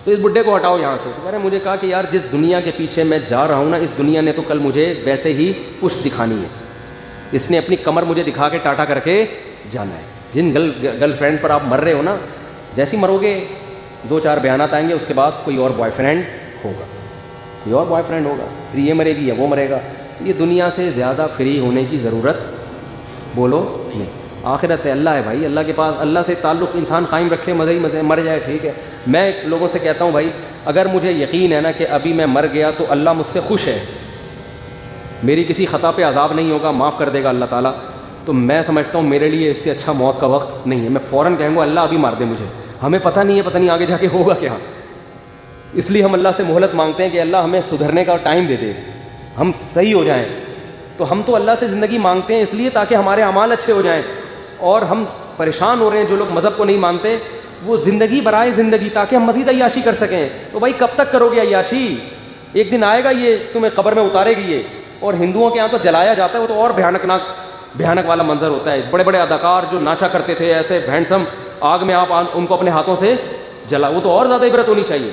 تو اس بڈھے کو ہٹاؤ یہاں سے۔ تو میں نے مجھے کہا کہ یار جس دنیا کے پیچھے میں جا رہا ہوں نا، اس دنیا نے تو کل مجھے ویسے ہی پشت دکھانی ہے، اس نے اپنی کمر مجھے دکھا کے ٹاٹا کر کے جانا ہے۔ جن گرل فرینڈ پر آپ مر رہے ہو نا، جیسے ہی مرو گے 2-4 بیانات آئیں گے، اس کے بعد کوئی اور بوائے فرینڈ ہوگا، کوئی اور بوائے فرینڈ ہوگا، پھر یہ مرے گی یا وہ مرے گا۔ تو یہ دنیا سے زیادہ فری ہونے کی ضرورت بولو نہیں، آخرت ہے، اللہ ہے بھائی، اللہ کے پاس، اللہ سے تعلق انسان قائم رکھے، مزے ہی مزے، مر جائے ٹھیک ہے۔ میں لوگوں سے کہتا ہوں بھائی اگر مجھے یقین ہے نا کہ ابھی میں مر گیا تو اللہ مجھ سے خوش ہے، میری کسی خطا پہ عذاب نہیں ہوگا، معاف کر دے گا اللہ تعالیٰ، تو میں سمجھتا ہوں میرے لیے اس سے اچھا موت کا وقت نہیں ہے، میں فوراً کہوں گا اللہ ابھی مار دے مجھے، ہمیں پتہ نہیں ہے، پتہ نہیں آگے جا کے ہوگا کیا، اس لیے ہم اللہ سے مہلت مانگتے ہیں کہ اللہ ہمیں سدھرنے کا ٹائم دے دے، ہم صحیح ہو جائیں۔ تو ہم تو اللہ سے زندگی مانگتے ہیں اس لیے تاکہ ہمارے اعمال اچھے ہو جائیں، اور ہم پریشان ہو رہے ہیں جو لوگ مذہب کو نہیں مانتے، وہ زندگی برائے زندگی تاکہ ہم مزید عیاشی کر سکیں۔ تو بھائی کب تک کرو گے عیاشی؟ ایک دن آئے گا یہ تمہیں قبر میں اتارے گی یہ، اور ہندوؤں کے یہاں تو جلایا جاتا ہے، وہ تو اور بھیانک والا منظر ہوتا ہے، بڑے بڑے اداکار جو ناچا کرتے تھے ایسے ہینڈسم، آگ میں آپ ان کو اپنے ہاتھوں سے جلا، وہ تو اور زیادہ عبرت ہونی چاہیے۔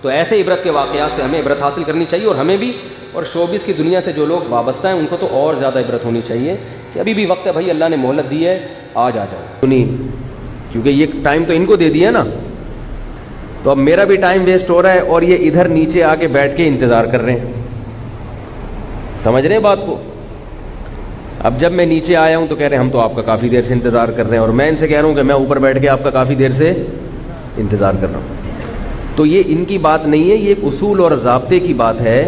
تو ایسے عبرت کے واقعات سے ہمیں عبرت حاصل کرنی چاہیے، اور ہمیں بھی، اور شوبز کی دنیا سے جو لوگ وابستہ ہیں ان کو تو اور زیادہ عبرت ہونی چاہیے کہ ابھی بھی وقت ہے بھائی، اللہ نے مہلت دی ہے، آج آ جاؤ، سنی، کیونکہ یہ ٹائم تو ان کو دے دیا نا، تو اب میرا بھی ٹائم ویسٹ ہو رہا ہے، اور یہ ادھر نیچے آ کے بیٹھ کے انتظار کر رہے ہیں، سمجھ رہے ہیں بات کو؟ اب جب میں نیچے آیا ہوں تو کہہ رہے ہیں ہم تو آپ کا کافی دیر سے انتظار کر رہے ہیں، اور میں ان سے کہہ رہا ہوں کہ میں اوپر بیٹھ کے آپ کا کافی دیر سے انتظار کر رہا ہوں۔ تو یہ ان کی بات نہیں ہے، یہ ایک اصول اور ضابطے کی بات ہے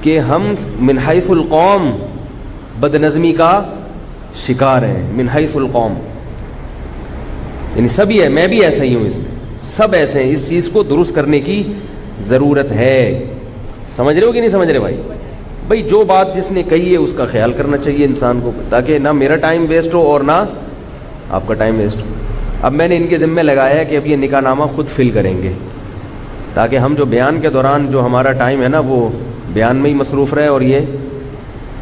کہ ہم من حیث القوم بد نظمی کا شکار ہیں، من حیث القوم، یعنی سبھی ہے، میں بھی ایسا ہی ہوں، اس میں سب ایسے ہیں، اس چیز کو درست کرنے کی ضرورت ہے۔ سمجھ رہے ہو کہ نہیں سمجھ رہے بھائی جو بات جس نے کہی ہے اس کا خیال کرنا چاہیے انسان کو، تاکہ نہ میرا ٹائم ویسٹ ہو اور نہ آپ کا ٹائم ویسٹ ہو۔ اب میں نے ان کے ذمہ لگایا ہے کہ اب یہ نکاح نامہ خود فل کریں گے، تاکہ ہم جو بیان کے دوران جو ہمارا ٹائم ہے نا وہ بیان میں ہی مصروف رہے، اور یہ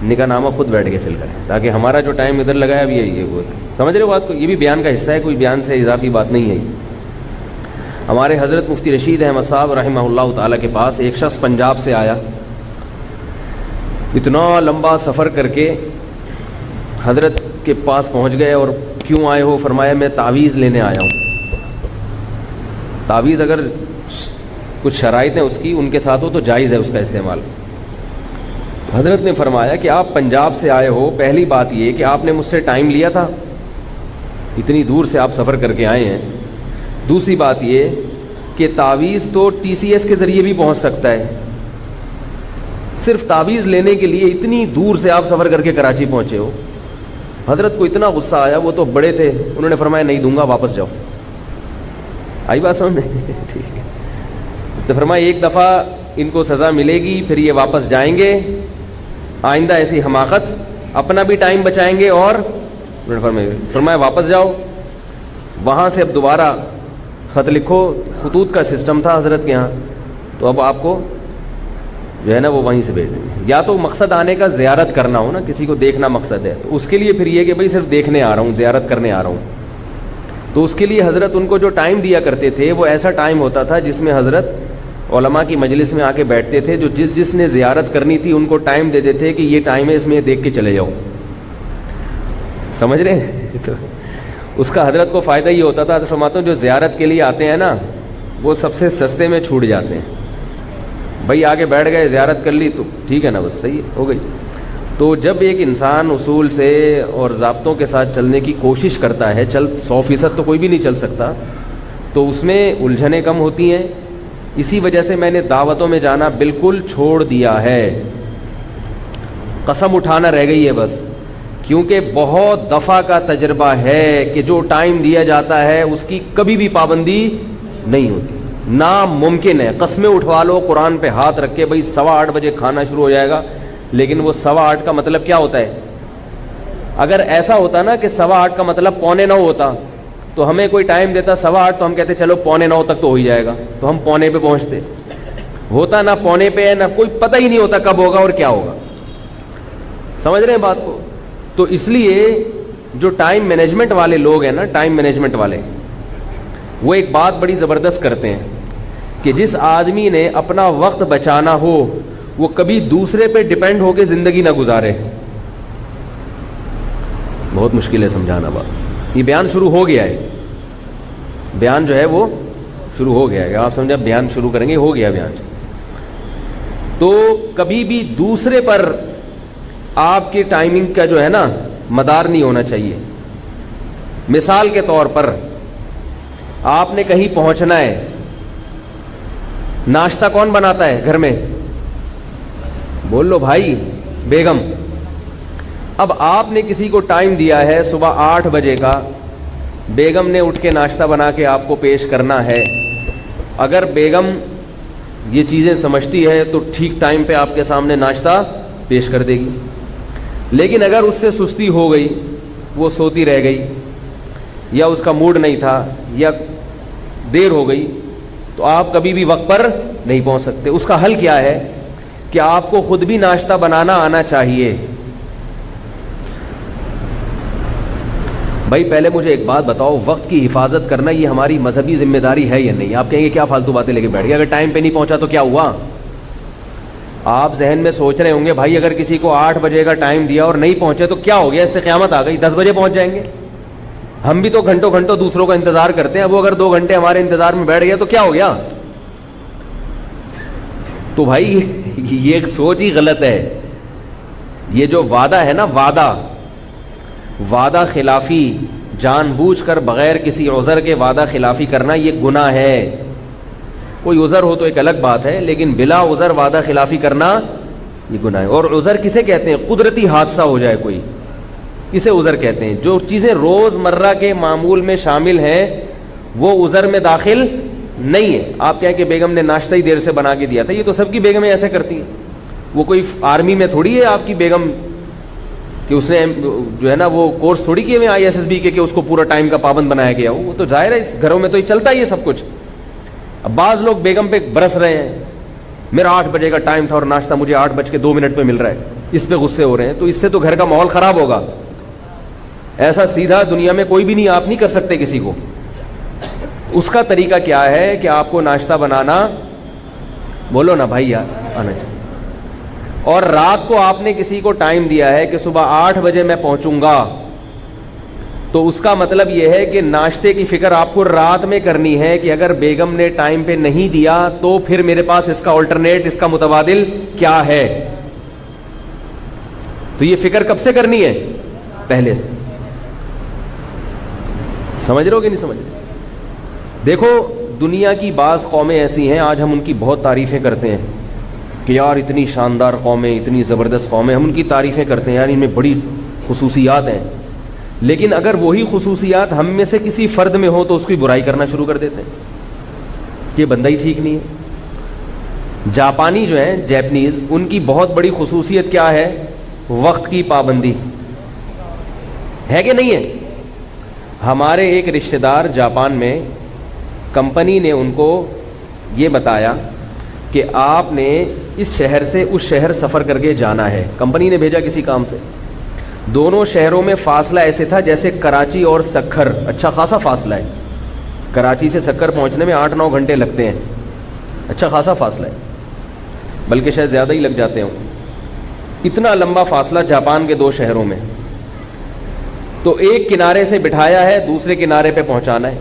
نکاح نامہ خود بیٹھ کے فل کریں، تاکہ ہمارا جو ٹائم ادھر لگایا اب یہ وہ سمجھ رہے ہو بات کو، یہ بھی بیان کا حصہ ہے، کوئی بیان سے اضافی بات نہیں ہے۔ ہمارے حضرت مفتی رشید احمد صاحب رحمہ اللہ تعالیٰ کے پاس ایک شخص پنجاب سے آیا، اتنا لمبا سفر کر کے حضرت کے پاس پہنچ گئے، اور کیوں آئے ہو؟ فرمایا میں تعویذ لینے آیا ہوں۔ تعویذ اگر کچھ شرائط ہیں اس کی ان کے ساتھ ہو تو جائز ہے اس کا استعمال۔ حضرت نے فرمایا کہ آپ پنجاب سے آئے ہو، پہلی بات یہ کہ آپ نے مجھ سے ٹائم لیا تھا، اتنی دور سے آپ سفر کر کے آئے ہیں۔ دوسری بات یہ کہ تعویذ تو ٹی سی ایس کے ذریعے بھی پہنچ سکتا ہے، صرف تعویذ لینے کے لیے اتنی دور سے آپ سفر کر کے کراچی پہنچے ہو۔ حضرت کو اتنا غصہ آیا، وہ تو بڑے تھے، انہوں نے فرمایا نہیں دوں گا، واپس جاؤ۔ آئی بات سمجھ میں؟ ٹھیک ہے، تو فرمایا ایک دفعہ ان کو سزا ملے گی، پھر یہ واپس جائیں گے، آئندہ ایسی حماقت، اپنا بھی ٹائم بچائیں گے، اور انہوں نے فرمایا واپس جاؤ، وہاں سے اب دوبارہ خط لکھو۔ خطوط کا سسٹم تھا حضرت کے ہاں، تو اب آپ کو جو ہے نا وہ وہیں سے بھیج دیں گے۔ یا تو مقصد آنے کا زیارت کرنا ہو نا، کسی کو دیکھنا مقصد ہے، تو اس کے لیے پھر یہ کہ بھائی صرف دیکھنے آ رہا ہوں، زیارت کرنے آ رہا ہوں، تو اس کے لیے حضرت ان کو جو ٹائم دیا کرتے تھے وہ ایسا ٹائم ہوتا تھا جس میں حضرت علماء کی مجلس میں آ کے بیٹھتے تھے، جو جس نے زیارت کرنی تھی ان کو ٹائم دے دیتے کہ یہ ٹائم ہے، اس میں دیکھ کے چلے جاؤ۔ سمجھ رہے ہیں؟ تو اس کا حضرت کو فائدہ یہ ہوتا تھا، تو فرماتا ہوں جو زیارت کے لیے آتے ہیں نا وہ سب سے سستے میں چھوٹ جاتے ہیں۔ بھائی آگے بیٹھ گئے، زیارت کر لی تو ٹھیک ہے نا، بس صحیح ہو گئی۔ تو جب ایک انسان اصول سے اور ضابطوں کے ساتھ چلنے کی کوشش کرتا ہے، 100% تو کوئی بھی نہیں چل سکتا، تو اس میں الجھنیں کم ہوتی ہیں۔ اسی وجہ سے میں نے دعوتوں میں جانا بالکل چھوڑ دیا ہے، قسم اٹھانا رہ گئی ہے بس، کیونکہ بہت دفعہ کا تجربہ ہے کہ جو ٹائم دیا جاتا ہے اس کی کبھی بھی پابندی نہیں ہوتی، ناممکن ہے۔ قسمیں اٹھوا لو قرآن پہ ہاتھ رکھ کے، بھائی 8:15 بجے کھانا شروع ہو جائے گا، لیکن وہ 8:15 کا مطلب کیا ہوتا ہے؟ اگر ایسا ہوتا نا کہ 8:15 کا مطلب 8:45 ہوتا, تو ہمیں کوئی ٹائم دیتا 8:15 تو ہم کہتے چلو 8:45 تک تو ہو ہی جائے گا, تو ہم 8:45 پہ پہنچتے. ہوتا نہ 8:45 پہ ہے, نہ کوئی پتہ ہی نہیں ہوتا کب ہوگا اور کیا ہوگا. سمجھ رہے ہیں بات کو؟ تو اس لیے جو ٹائم مینجمنٹ والے لوگ ہیں نا, ٹائم مینجمنٹ والے, وہ ایک بات بڑی زبردست کرتے ہیں کہ جس آدمی نے اپنا وقت بچانا ہو وہ کبھی دوسرے پہ ڈیپینڈ ہو کے زندگی نہ گزارے. بہت مشکل ہے سمجھانا بات. یہ بیان شروع ہو گیا ہے, بیان جو ہے وہ شروع ہو گیا ہے. آپ سمجھا بیان شروع کریں گے, ہو گیا بیان. تو کبھی بھی دوسرے پر آپ کی ٹائمنگ کا جو ہے نا مدار نہیں ہونا چاہیے. مثال کے طور پر آپ نے کہیں پہنچنا ہے, ناشتہ کون بناتا ہے گھر میں؟ بول لو بھائی, بیگم. اب آپ نے کسی کو ٹائم دیا ہے صبح 8 بجے کا, بیگم نے اٹھ کے ناشتہ بنا کے آپ کو پیش کرنا ہے. اگر بیگم یہ چیزیں سمجھتی ہے تو ٹھیک ٹائم پہ آپ کے سامنے ناشتہ پیش کر دے گی. لیکن اگر اس سے سستی ہو گئی, وہ سوتی رہ گئی, یا اس کا موڈ نہیں تھا, یا دیر ہو گئی, تو آپ کبھی بھی وقت پر نہیں پہنچ سکتے. اس کا حل کیا ہے کہ آپ کو خود بھی ناشتہ بنانا آنا چاہیے. بھائی پہلے مجھے ایک بات بتاؤ, وقت کی حفاظت کرنا یہ ہماری مذہبی ذمہ داری ہے یا نہیں؟ آپ کہیں گے کیا فالتو باتیں لے کے بیٹھ گئے, اگر ٹائم پہ نہیں پہنچا تو کیا ہوا؟ آپ ذہن میں سوچ رہے ہوں گے بھائی اگر کسی کو 8 بجے کا ٹائم دیا اور نہیں پہنچے تو کیا ہو گیا, اس سے قیامت آ گئی, 10 بجے پہنچ جائیں گے. ہم بھی تو گھنٹوں گھنٹوں دوسروں کا انتظار کرتے ہیں, وہ اگر 2 گھنٹے ہمارے انتظار میں بیٹھ گیا تو کیا ہو گیا؟ تو بھائی یہ ایک سوچ ہی غلط ہے. یہ جو وعدہ ہے نا, وعدہ خلافی, جان بوجھ کر بغیر کسی عذر کے وعدہ خلافی کرنا یہ گناہ ہے. کوئی عذر ہو تو ایک الگ بات ہے, لیکن بلا عذر وعدہ خلافی کرنا یہ گناہ ہے. اور عذر کسے کہتے ہیں؟ قدرتی حادثہ ہو جائے کوئی, اسے عذر کہتے ہیں. جو چیزیں روز مرہ کے معمول میں شامل ہیں وہ عذر میں داخل نہیں ہے. آپ کہیں کہ بیگم نے ناشتہ ہی دیر سے بنا کے دیا تھا, یہ تو سب کی بیگمیں ایسے کرتی ہیں. وہ کوئی آرمی میں تھوڑی ہے آپ کی بیگم کہ اس نے جو ہے نا وہ کورس تھوڑی کیے ہوئے ISSB کے کہ اس کو پورا ٹائم کا پابند بنایا گیا. وہ تو ظاہر ہے گھروں میں تو یہ چلتا ہی ہے سب کچھ. اب بعض لوگ بیگم پہ برس رہے ہیں, میرا 8 بجے کا ٹائم تھا اور ناشتہ مجھے 8:02 پہ مل رہا ہے, اس پہ غصے ہو رہے ہیں. تو اس سے تو گھر کا ماحول خراب ہوگا. ایسا سیدھا دنیا میں کوئی بھی نہیں, آپ نہیں کر سکتے کسی کو. اس کا طریقہ کیا ہے کہ آپ کو ناشتہ بنانا, بولو نا بھائی یار, آنا چاہیے. اور رات کو آپ نے کسی کو ٹائم دیا ہے کہ صبح 8 بجے میں پہنچوں گا, تو اس کا مطلب یہ ہے کہ ناشتے کی فکر آپ کو رات میں کرنی ہے کہ اگر بیگم نے ٹائم پہ نہیں دیا تو پھر میرے پاس اس کا آلٹرنیٹ, اس کا متبادل کیا ہے. تو یہ فکر کب سے کرنی ہے؟ پہلے سے. سمجھ رہے ہو کہ نہیں سمجھ رہے؟ دیکھو دنیا کی بعض قومیں ایسی ہیں, آج ہم ان کی بہت تعریفیں کرتے ہیں کہ یار اتنی شاندار قومیں, اتنی زبردست قومیں, ہم ان کی تعریفیں کرتے ہیں, یار ان میں بڑی خصوصیات ہیں. لیکن اگر وہی خصوصیات ہم میں سے کسی فرد میں ہو تو اس کی برائی کرنا شروع کر دیتے ہیں کہ یہ بندہ ہی ٹھیک نہیں ہے. جاپانی جو ہیں, جیپنیز, ان کی بہت بڑی خصوصیت کیا ہے؟ وقت کی پابندی ہے کہ نہیں ہے؟ ہمارے ایک رشتہ دار جاپان میں, کمپنی نے ان کو یہ بتایا کہ آپ نے اس شہر سے اس شہر سفر کر کے جانا ہے. کمپنی نے بھیجا کسی کام سے. دونوں شہروں میں فاصلہ ایسے تھا جیسے کراچی اور سکھر, اچھا خاصا فاصلہ ہے. کراچی سے سکھر پہنچنے میں 8-9 گھنٹے لگتے ہیں, اچھا خاصا فاصلہ ہے, بلکہ شاید زیادہ ہی لگ جاتے ہوں. اتنا لمبا فاصلہ جاپان کے 2 شہروں میں. تو ایک کنارے سے بٹھایا ہے, دوسرے کنارے پہ پہنچانا ہے.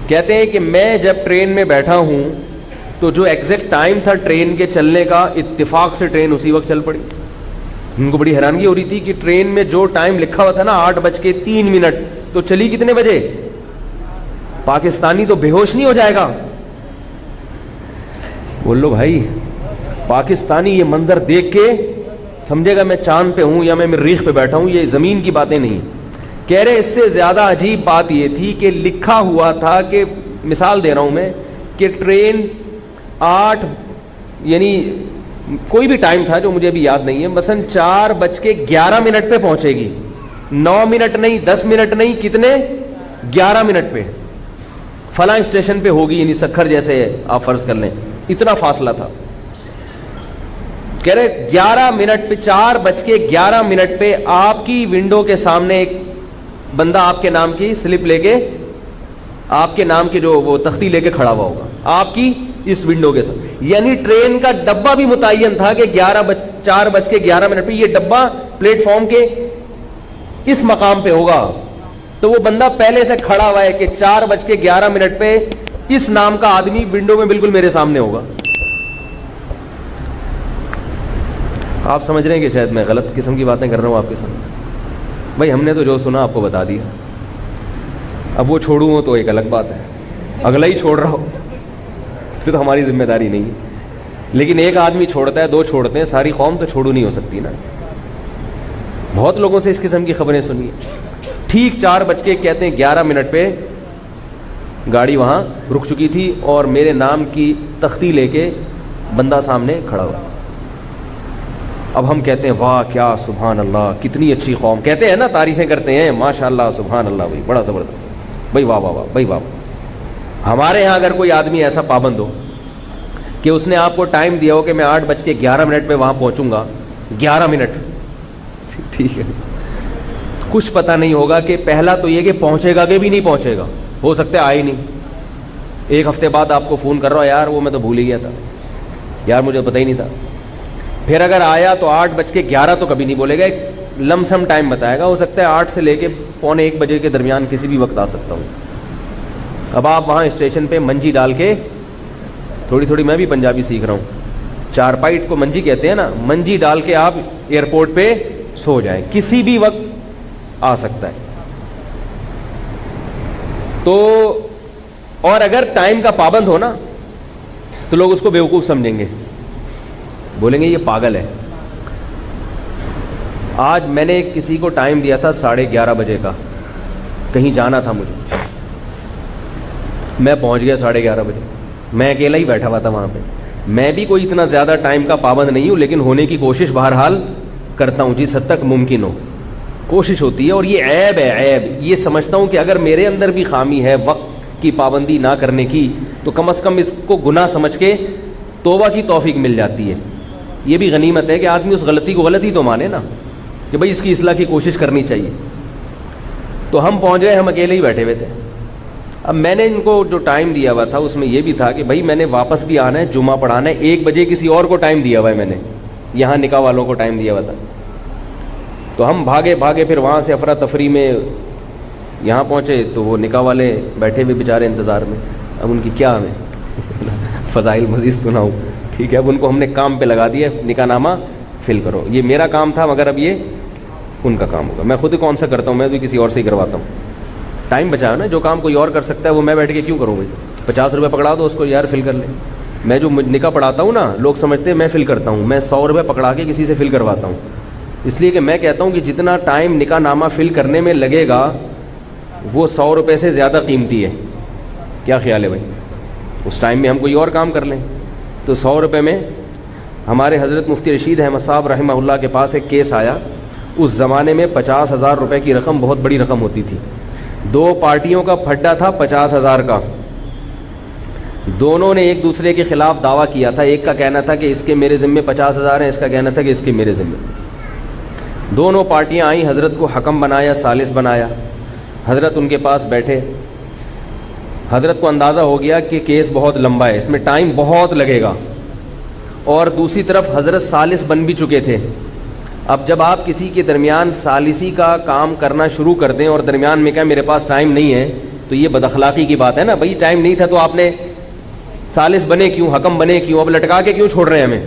کہتے ہیں کہ میں جب ٹرین میں بیٹھا ہوں تو جو ایگزیکٹ ٹائم تھا ٹرین کے چلنے کا, اتفاق سے ٹرین اسی وقت چل پڑی. ان کو بڑی حیرانگی ہو رہی تھی کہ ٹرین میں جو ٹائم لکھا ہوا تھا نا 8:03 تو چلی کتنے بجے؟ پاکستانی تو بے ہوش نہیں ہو جائے گا. بول لو بھائی, پاکستانی یہ منظر دیکھ کے سمجھے گا میں چاند پہ ہوں یا میں مریخ پہ بیٹھا ہوں. یہ زمین کی باتیں نہیں. کہہ رہے اس سے زیادہ عجیب بات یہ تھی کہ لکھا ہوا تھا کہ, مثال دے رہا ہوں میں, کہ ٹرین 8 یعنی کوئی بھی ٹائم تھا جو مجھے ابھی یاد نہیں ہے, مثلاً 4:11 پہ پہنچے گی, 9 منٹ نہیں, 10 منٹ نہیں, کتنے, 11 منٹ پہ فلاں اسٹیشن پہ ہوگی, یعنی سکھر جیسے آپ فرض کر لیں, اتنا فاصلہ تھا. کہہ رہے 11 منٹ پہ, 4:11 پہ آپ کی ونڈو کے سامنے ایک بندہ آپ کے نام کی سلپ لے کے, آپ کے نام کی جو وہ تختی لے کے کھڑا ہوا ہوگا آپ کی اس ونڈو کے ساتھ. یعنی ٹرین کا ڈبہ بھی متعین تھا کہ 4:11 پہ یہ ڈبہ پلیٹ فارم کے اس مقام پہ ہوگا. تو وہ بندہ پہلے سے کھڑا ہوا ہے کہ 4:11 پہ اس نام کا آدمی ونڈو میں بالکل میرے سامنے ہوگا. آپ سمجھ رہے ہیں کہ شاید میں غلط قسم کی باتیں کر رہا ہوں آپ کے سامنے. بھائی ہم نے تو جو سنا آپ کو بتا دیا, اب وہ چھوڑوں ہو تو ایک الگ بات ہے, اگلا ہی چھوڑ رہا ہو پھر تو ہماری ذمہ داری نہیں ہے. لیکن ایک آدمی چھوڑتا ہے, 2 چھوڑتے ہیں, ساری قوم تو چھوڑو نہیں ہو سکتی نا. بہت لوگوں سے اس قسم کی خبریں سنی. ٹھیک 4:11 پہ گاڑی وہاں رک چکی تھی اور میرے نام کی تختی لے کے بندہ سامنے کھڑا ہوا. اب ہم کہتے ہیں واہ کیا سبحان اللہ, کتنی اچھی قوم, کہتے ہیں نا, تعریفیں کرتے ہیں, ماشاء اللہ سبحان اللہ, بھائی بڑا زبردست, بھائی واہ واہ واہ, بھائی واہ. ہمارے یہاں اگر کوئی آدمی ایسا پابند ہو کہ اس نے آپ کو ٹائم دیا ہو کہ میں 8:11 پہ وہاں پہنچوں گا, 11 منٹ, ٹھیک ہے, کچھ پتہ نہیں ہوگا کہ پہلا تو یہ کہ پہنچے گا کہ بھی نہیں پہنچے گا, ہو سکتا ہے آئے نہیں, 1 ہفتے بعد آپ کو فون کر رہا ہوں, یار وہ میں تو بھول ہی گیا تھا, یار مجھے پتہ ہی نہیں تھا. پھر اگر آیا تو 8:11 تو کبھی نہیں بولے گا, ایک لم سم ٹائم بتائے گا, ہو سکتا ہے 8 سے لے کے 1:45 کے درمیان کسی بھی وقت آ سکتا ہوں. اب آپ وہاں اسٹیشن پہ منجی ڈال کے, تھوڑی تھوڑی میں بھی پنجابی سیکھ رہا ہوں, چارپائٹ کو منجی کہتے ہیں نا, منجی ڈال کے آپ ایئرپورٹ پہ سو جائیں, کسی بھی وقت آ سکتا ہے. تو اور اگر ٹائم کا پابند ہو نا تو لوگ اس کو بیوقوف سمجھیں گے, بولیں گے یہ پاگل ہے. آج میں نے کسی کو ٹائم دیا تھا 11:30 بجے کا, کہیں جانا تھا مجھے, میں پہنچ گیا 11:30 بجے, میں اکیلا ہی بیٹھا ہوا تھا وہاں پہ. میں بھی کوئی اتنا زیادہ ٹائم کا پابند نہیں ہوں, لیکن ہونے کی کوشش بہرحال کرتا ہوں جس حد تک ممکن ہو, کوشش ہوتی ہے. اور یہ عیب ہے, عیب یہ سمجھتا ہوں کہ اگر میرے اندر بھی خامی ہے وقت کی پابندی نہ کرنے کی, تو کم از کم اس کو گناہ سمجھ کے توبہ کی توفیق مل جاتی ہے. یہ بھی غنیمت ہے کہ آدمی اس غلطی کو غلطی تو مانے نا, کہ بھائی اس کی اصلاح کی کوشش کرنی چاہیے. تو ہم پہنچ گئے, ہم اکیلے ہی بیٹھے ہوئے تھے. اب میں نے ان کو جو ٹائم دیا ہوا تھا اس میں یہ بھی تھا کہ بھائی میں نے واپس بھی آنا ہے, جمعہ پڑھانا ہے. 1 بجے کسی اور کو ٹائم دیا ہوا ہے, میں نے یہاں نکاح والوں کو ٹائم دیا ہوا تھا. تو ہم بھاگے پھر وہاں سے افراتفری میں یہاں پہنچے, تو وہ نکاح والے بیٹھے ہوئے بیچارے انتظار میں. اب ان کی کیا ہمیں فضائل مزید سناؤں, ٹھیک ہے. اب ان کو ہم نے کام پہ لگا دیا, نکاح نامہ فل کرو. یہ میرا کام تھا, مگر اب یہ ان کا کام ہوگا. میں خود ہی کون سا کرتا ہوں, میں بھی کسی اور سے ہی کرواتا ہوں. ٹائم بچاؤ نا, جو کام کوئی اور کر سکتا ہے وہ میں بیٹھ کے کیوں کروں گا. 50 روپے پکڑا دو اس کو, یار فل کر لے. میں جو نکاح پڑھاتا ہوں نا, لوگ سمجھتے ہیں میں فل کرتا ہوں, میں 100 روپے پکڑا کے کسی سے فل کرواتا ہوں. اس لیے کہ میں کہتا ہوں کہ جتنا ٹائم نکاح نامہ فل کرنے میں لگے گا وہ 100 روپے سے زیادہ قیمتی ہے. کیا خیال ہے بھائی؟ اس ٹائم میں ہم کوئی اور کام کر لیں. تو 100 روپے میں ہمارے حضرت مفتی رشید احمد صاحب رحمہ اللہ کے پاس ایک کیس آیا. اس زمانے میں 50,000 روپے کی رقم بہت بڑی رقم ہوتی تھی. 2 پارٹیوں کا پھڈا تھا 50,000 کا. دونوں نے ایک دوسرے کے خلاف دعویٰ کیا تھا. ایک کا کہنا تھا کہ اس کے میرے ذمے 50,000 ہیں, اس کا کہنا تھا کہ اس کے میرے ذمے. دونوں پارٹیاں آئیں, حضرت کو حکم بنایا, ثالث بنایا. حضرت ان کے پاس بیٹھے. حضرت کو اندازہ ہو گیا کہ کیس بہت لمبا ہے, اس میں ٹائم بہت لگے گا. اور دوسری طرف حضرت ثالث بن بھی چکے تھے. اب جب آپ کسی کے درمیان ثالثی کا کام کرنا شروع کر دیں اور درمیان میں کہا میرے پاس ٹائم نہیں ہے, تو یہ بد اخلاقی کی بات ہے نا. بھائی ٹائم نہیں تھا تو آپ نے ثالث بنے کیوں, حکم بنے کیوں, اب لٹکا کے کیوں چھوڑ رہے ہیں ہمیں.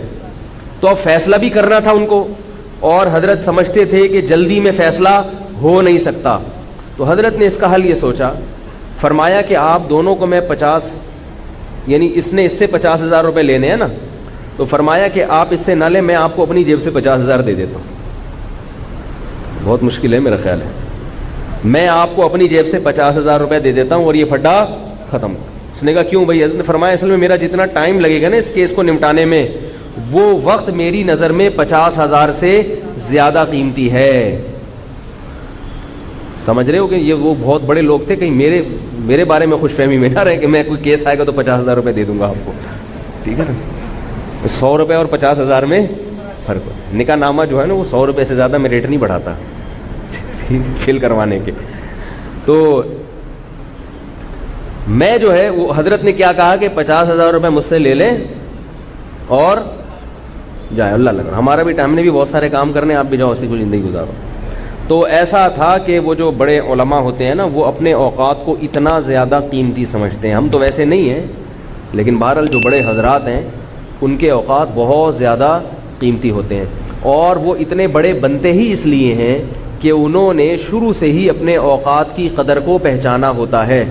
تو اب فیصلہ بھی کرنا تھا ان کو, اور حضرت سمجھتے تھے کہ جلدی میں فیصلہ ہو نہیں سکتا. تو حضرت نے اس کا حل یہ سوچا, فرمایا کہ آپ دونوں کو میں 50, یعنی اس نے اس سے 50,000 روپے لینے ہیں نا, تو فرمایا کہ آپ اس سے نہ لیں, میں آپ کو اپنی جیب سے 50,000 دے دیتا ہوں. بہت مشکل ہے میرا خیال ہے. میں آپ کو اپنی جیب سے 50,000 روپے دے دیتا ہوں اور یہ پھڈا ختم. اس نے کہا کیوں بھائی؟ حضرت نے فرمایا اصل میں میرا جتنا ٹائم لگے گا نا اس کیس کو نمٹانے میں, وہ وقت میری نظر میں 50,000 سے زیادہ قیمتی ہے. سمجھ رہے ہو کہ یہ وہ بہت بڑے لوگ تھے, کہیں میرے بارے میں خوش فہمی میں نہ رہے کہ میں کوئی کیس آئے گا تو 50,000 روپے دے دوں گا آپ کو, ٹھیک ہے نا. 100 روپے اور 50,000 میں فرق. نکاح نامہ جو ہے نا وہ 100 روپے سے زیادہ میں ریٹ نہیں بڑھاتا فل کروانے کے. تو میں جو ہے وہ حضرت نے کیا کہا کہ 50,000 روپے مجھ سے لے لیں اور جائے, اللہ لگا. ہمارا بھی ٹائم نے بھی بہت سارے کام کرنے, آپ بھی جاؤ اسی کو زندگی گزارو. تو ایسا تھا کہ وہ جو بڑے علماء ہوتے ہیں نا وہ اپنے اوقات کو اتنا زیادہ قیمتی سمجھتے ہیں. ہم تو ویسے نہیں ہیں, لیکن بہرحال جو بڑے حضرات ہیں ان کے اوقات بہت زیادہ قیمتی ہوتے ہیں, اور وہ اتنے بڑے بنتے ہی اس لیے ہیں کہ انہوں نے شروع سے ہی اپنے اوقات کی قدر کو پہچانا ہوتا ہے.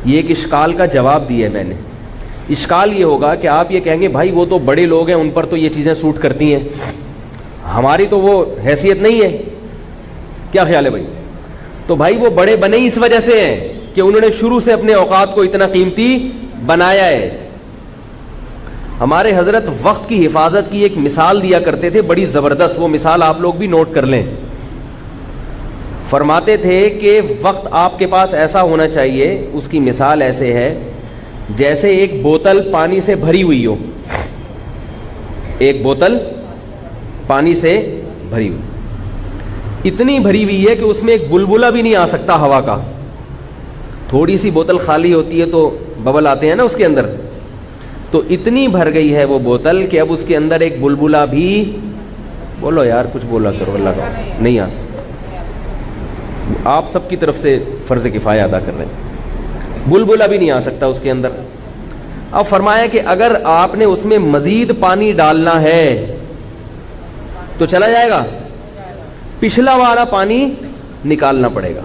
یہ ایک اشکال کا جواب دیا ہے میں نے. اشکال یہ ہوگا کہ آپ یہ کہیں گے بھائی وہ تو بڑے لوگ ہیں, ان پر تو یہ چیزیں سوٹ کرتی ہیں, ہماری تو وہ حیثیت نہیں ہے. کیا خیال ہے بھائی؟ تو بھائی وہ بڑے بنے اس وجہ سے ہیں کہ انہوں نے شروع سے اپنے اوقات کو اتنا قیمتی بنایا ہے. ہمارے حضرت وقت کی حفاظت کی ایک مثال دیا کرتے تھے بڑی زبردست, وہ مثال آپ لوگ بھی نوٹ کر لیں. فرماتے تھے کہ وقت آپ کے پاس ایسا ہونا چاہیے, اس کی مثال ایسے ہے جیسے ایک بوتل پانی سے بھری ہوئی ہو. ایک بوتل پانی سے بھری ہوئی, اتنی بھری ہوئی ہے کہ اس میں ایک بلبلہ بھی نہیں آ سکتا ہوا کا. تھوڑی سی بوتل خالی ہوتی ہے تو ببل آتے ہیں نا اس کے اندر, تو اتنی بھر گئی ہے وہ بوتل کہ اب اس کے اندر ایک بلبلہ بھی, بولو یار کچھ بولا کرو, اللہ کا نہیں آ سکتا. آپ سب کی طرف سے فرض کفایہ ادا کر رہے ہیں, بلبلہ بھی نہیں آ سکتا اس کے اندر. اب فرمایا کہ اگر آپ نے اس میں مزید پانی ڈالنا ہے تو چلا جائے گا, پچھلا والا پانی نکالنا پڑے گا.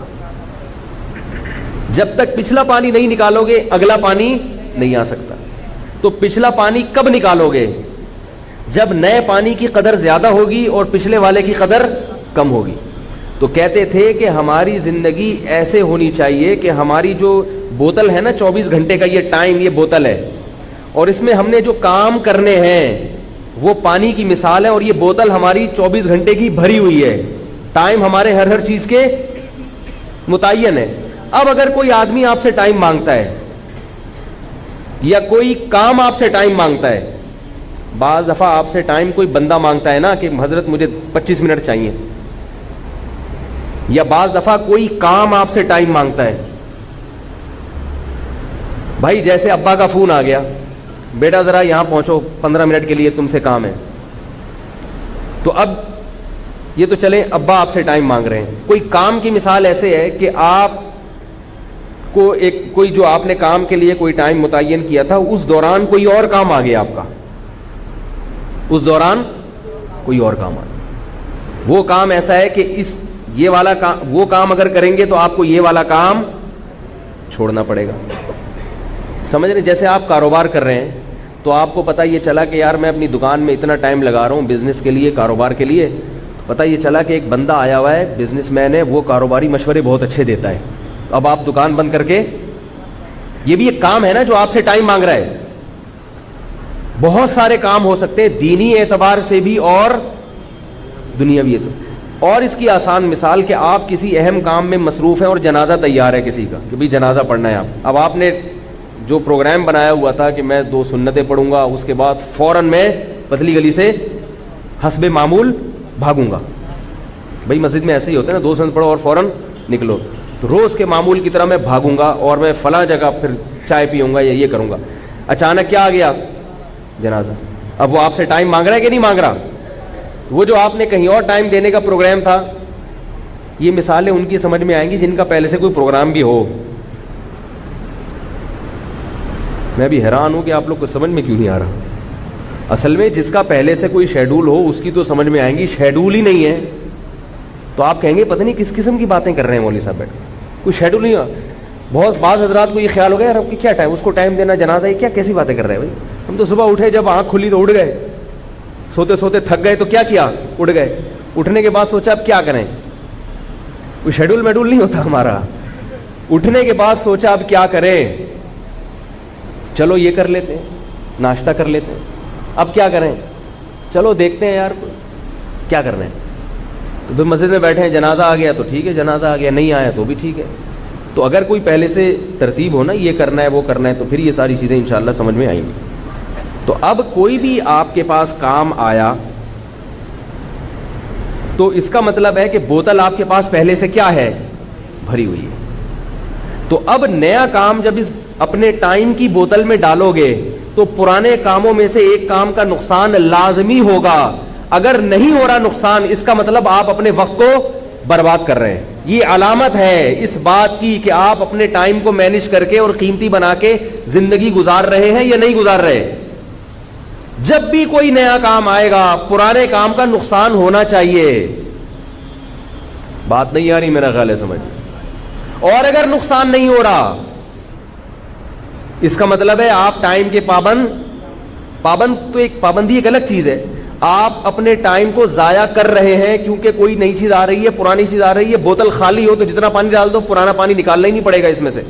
جب تک پچھلا پانی نہیں نکالو گے اگلا پانی نہیں آ سکتا. تو پچھلا پانی کب نکالو گے؟ جب نئے پانی کی قدر زیادہ ہوگی اور پچھلے والے کی قدر کم ہوگی. تو کہتے تھے کہ ہماری زندگی ایسے ہونی چاہیے کہ ہماری جو بوتل ہے نا 24 گھنٹے کا یہ ٹائم, یہ بوتل ہے, اور اس میں ہم نے جو کام کرنے ہیں وہ پانی کی مثال ہے, اور یہ بوتل ہماری 24 گھنٹے کی بھری ہوئی ہے. ٹائم ہمارے ہر چیز کے متعین ہے. اب اگر کوئی آدمی آپ سے ٹائم مانگتا ہے یا کوئی کام آپ سے ٹائم مانگتا ہے, بعض دفعہ آپ سے ٹائم کوئی بندہ مانگتا ہے نا کہ حضرت مجھے 25 منٹ چاہیے, یا بعض دفعہ کوئی کام آپ سے ٹائم مانگتا ہے. بھائی جیسے ابا کا فون آ گیا, بیٹا ذرا یہاں پہنچو 15 منٹ کے لیے تم سے کام ہے. تو اب یہ تو چلے ابا آپ سے ٹائم مانگ رہے ہیں. کوئی کام کی مثال ایسے ہے کہ آپ کو ایک کوئی جو آپ نے کام کے لیے کوئی ٹائم متعین کیا تھا, اس دوران کوئی اور کام آ گیا آپ کا, اس دوران کوئی اور کام آ گیا. وہ کام ایسا ہے کہ یہ والا کام, وہ کام اگر کریں گے تو آپ کو یہ والا کام چھوڑنا پڑے گا. سمجھ رہے؟ جیسے آپ کاروبار کر رہے ہیں تو آپ کو پتہ یہ چلا کہ یار میں اپنی دکان میں اتنا ٹائم لگا رہا ہوں بزنس کے لیے, کاروبار کے لیے. پتہ یہ چلا کہ ایک بندہ آیا ہوا ہے, بزنس مین ہے, وہ کاروباری مشورے بہت اچھے دیتا ہے. اب آپ دکان بند کر کے, یہ بھی ایک کام ہے نا جو آپ سے ٹائم مانگ رہا ہے. بہت سارے کام ہو سکتے ہیں دینی اعتبار سے بھی اور دنیاوی اعتبار. اور اس کی آسان مثال کہ آپ کسی اہم کام میں مصروف ہیں اور جنازہ تیار ہے کسی کا کہ بھئی جنازہ پڑھنا ہے آپ. اب آپ نے جو پروگرام بنایا ہوا تھا کہ میں 2 سنتیں پڑھوں گا, اس کے بعد فوراً میں پتلی گلی سے حسب معمول بھاگوں گا. بھئی مسجد میں ایسے ہی ہوتا ہے نا, 2 سنت پڑھو اور فوراً نکلو. تو روز کے معمول کی طرح میں بھاگوں گا اور میں فلاں جگہ پھر چائے پیوں گا یا یہ کروں گا. اچانک کیا آ گیا؟ جنازہ. اب وہ آپ سے ٹائم مانگ رہا ہے کہ نہیں مانگ رہا؟ وہ جو آپ نے کہیں اور ٹائم دینے کا پروگرام تھا, یہ مثالیں ان کی سمجھ میں آئیں گی جن کا پہلے سے کوئی پروگرام بھی ہو. میں بھی حیران ہوں کہ آپ لوگ کو سمجھ میں کیوں نہیں آ رہا. اصل میں جس کا پہلے سے کوئی شیڈول ہو اس کی تو سمجھ میں آئیں گی, شیڈول ہی نہیں ہے تو آپ کہیں گے پتہ نہیں کس قسم کی باتیں کر رہے ہیں مولوی صاحب بیٹھ, کوئی شیڈول نہیں. بہت بعض حضرات کو یہ خیال ہو گیا یار اب کی کیا ٹائم, اس کو ٹائم دینا جنازہ ہے, کیا کیسی باتیں کر رہے ہیں بھائی. ہم تو صبح اٹھے, جب آنکھ کھلی تو اٹھ گئے, سوتے سوتے تھک گئے تو کیا کیا, اٹھ گئے. اٹھنے کے بعد سوچا اب کیا کریں, کوئی شیڈول میڈول نہیں ہوتا ہمارا. اٹھنے کے بعد سوچا اب کیا کریں, چلو یہ کر لیتے ہیں, ناشتہ کر لیتے ہیں, اب کیا کریں, چلو دیکھتے ہیں یار کیا کرنا ہے. تو پھر مسجد میں بیٹھے ہیں, جنازہ آ گیا تو ٹھیک ہے, جنازہ آ گیا, نہیں آیا تو بھی ٹھیک ہے. تو اگر کوئی پہلے سے ترتیب ہو نا, یہ کرنا ہے وہ کرنا ہے, تو پھر یہ ساری چیزیں انشاءاللہ سمجھ میں آئیں گی. تو اب کوئی بھی آپ کے پاس کام آیا تو اس کا مطلب ہے کہ بوتل آپ کے پاس پہلے سے کیا ہے, بھری ہوئی ہے. تو اب نیا کام جب اس اپنے ٹائم کی بوتل میں ڈالو گے تو پرانے کاموں میں سے ایک کام کا نقصان لازمی ہوگا. اگر نہیں ہو رہا نقصان, اس کا مطلب آپ اپنے وقت کو برباد کر رہے ہیں. یہ علامت ہے اس بات کی کہ آپ اپنے ٹائم کو مینج کر کے اور قیمتی بنا کے زندگی گزار رہے ہیں یا نہیں گزار رہے. جب بھی کوئی نیا کام آئے گا پرانے کام کا نقصان ہونا چاہیے. بات نہیں آ رہی میرا خیال ہے سمجھ. اور اگر نقصان نہیں ہو رہا, اس کا مطلب ہے آپ ٹائم کے پابند تو ایک پابندی ایک الگ چیز ہے, آپ اپنے ٹائم کو ضائع کر رہے ہیں کیونکہ کوئی نئی چیز آ رہی ہے, پرانی چیز آ رہی ہے. بوتل خالی ہو تو جتنا پانی ڈال دو, پرانا پانی نکالنا ہی نہیں پڑے گا اس میں سے.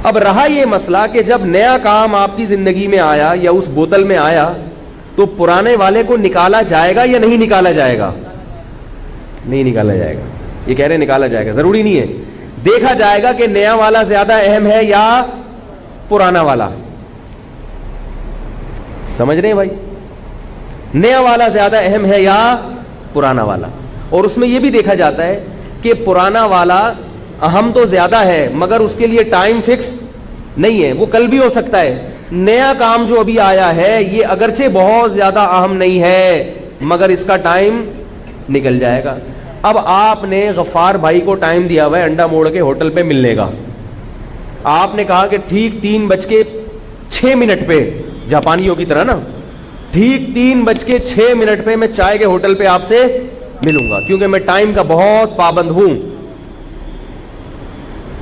اب رہا یہ مسئلہ کہ جب نیا کام آپ کی زندگی میں آیا یا اس بوتل میں آیا تو پرانے والے کو نکالا جائے گا یا نہیں نکالا جائے گا؟ نہیں نکالا جائے گا. یہ کہہ رہے نکالا جائے گا, ضروری نہیں ہے. دیکھا جائے گا کہ نیا والا زیادہ اہم ہے یا پرانا والا. سمجھ رہے ہیں بھائی؟ نیا والا زیادہ اہم ہے یا پرانا والا. اور اس میں یہ بھی دیکھا جاتا ہے کہ پرانا والا اہم تو زیادہ ہے مگر اس کے لیے ٹائم فکس نہیں ہے, وہ کل بھی ہو سکتا ہے. نیا کام جو ابھی آیا ہے یہ اگرچہ بہت زیادہ اہم نہیں ہے مگر اس کا ٹائم نکل جائے گا. اب آپ نے غفار بھائی کو ٹائم دیا ہوا ہے انڈا موڑ کے ہوٹل پہ ملنے کا. آپ نے کہا کہ ٹھیک 3:06 پہ, جاپانیوں کی طرح نا, ٹھیک 3:06 پہ میں چائے کے ہوٹل پہ آپ سے ملوں گا کیونکہ میں ٹائم کا بہت پابند ہوں.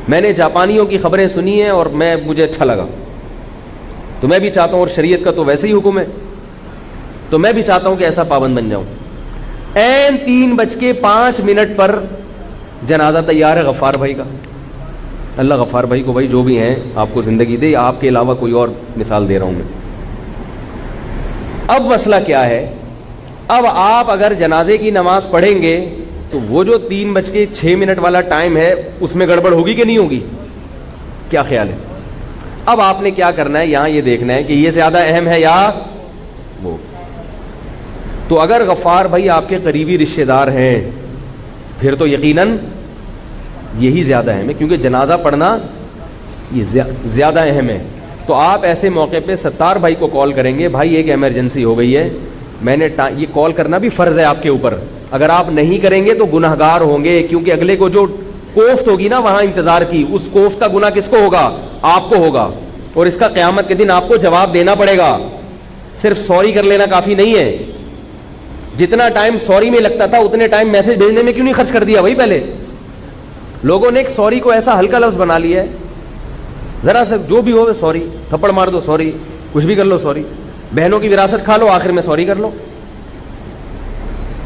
میں نے جاپانیوں کی خبریں سنی ہیں اور مجھے اچھا لگا, تو میں بھی چاہتا ہوں, اور شریعت کا تو ویسے ہی حکم ہے, تو میں بھی چاہتا ہوں کہ ایسا پابند بن جاؤں. این 3:05 پر جنازہ تیار ہے غفار بھائی کا. اللہ غفار بھائی کو, بھائی جو بھی ہیں آپ کو زندگی دے, آپ کے علاوہ کوئی اور مثال دے رہا ہوں میں. اب مسئلہ کیا ہے, اب آپ اگر جنازے کی نماز پڑھیں گے تو وہ جو 3:06 والا ٹائم ہے اس میں گڑبڑ ہوگی کہ نہیں ہوگی؟ کیا خیال ہے؟ اب آپ نے کیا کرنا ہے, یہاں یہ دیکھنا ہے کہ یہ زیادہ اہم ہے یا وہ. تو اگر غفار بھائی آپ کے قریبی رشتے دار ہیں پھر تو یقیناً یہی زیادہ اہم ہے کیونکہ جنازہ پڑھنا یہ زیادہ اہم ہے. تو آپ ایسے موقع پہ ستار بھائی کو کال کریں گے, بھائی ایک ایمرجنسی ہو گئی ہے, میں نے یہ کال کرنا بھی فرض ہے آپ کے اوپر. اگر آپ نہیں کریں گے تو گناہگار ہوں گے کیونکہ اگلے کو جو کوفت ہوگی نا وہاں انتظار کی, اس کوفت کا گناہ کس کو ہوگا؟ آپ کو ہوگا, اور اس کا قیامت کے دن آپ کو جواب دینا پڑے گا. صرف سوری کر لینا کافی نہیں ہے. جتنا ٹائم سوری میں لگتا تھا اتنے ٹائم میسج بھیجنے میں کیوں نہیں خرچ کر دیا بھائی؟ پہلے لوگوں نے ایک سوری کو ایسا ہلکا لفظ بنا لیا ہے, ذرا سا جو بھی ہو سوری, تھپڑ مار دو سوری, کچھ بھی کر لو سوری, بہنوں کی وراثت کھا لو آخر میں سوری کر لو.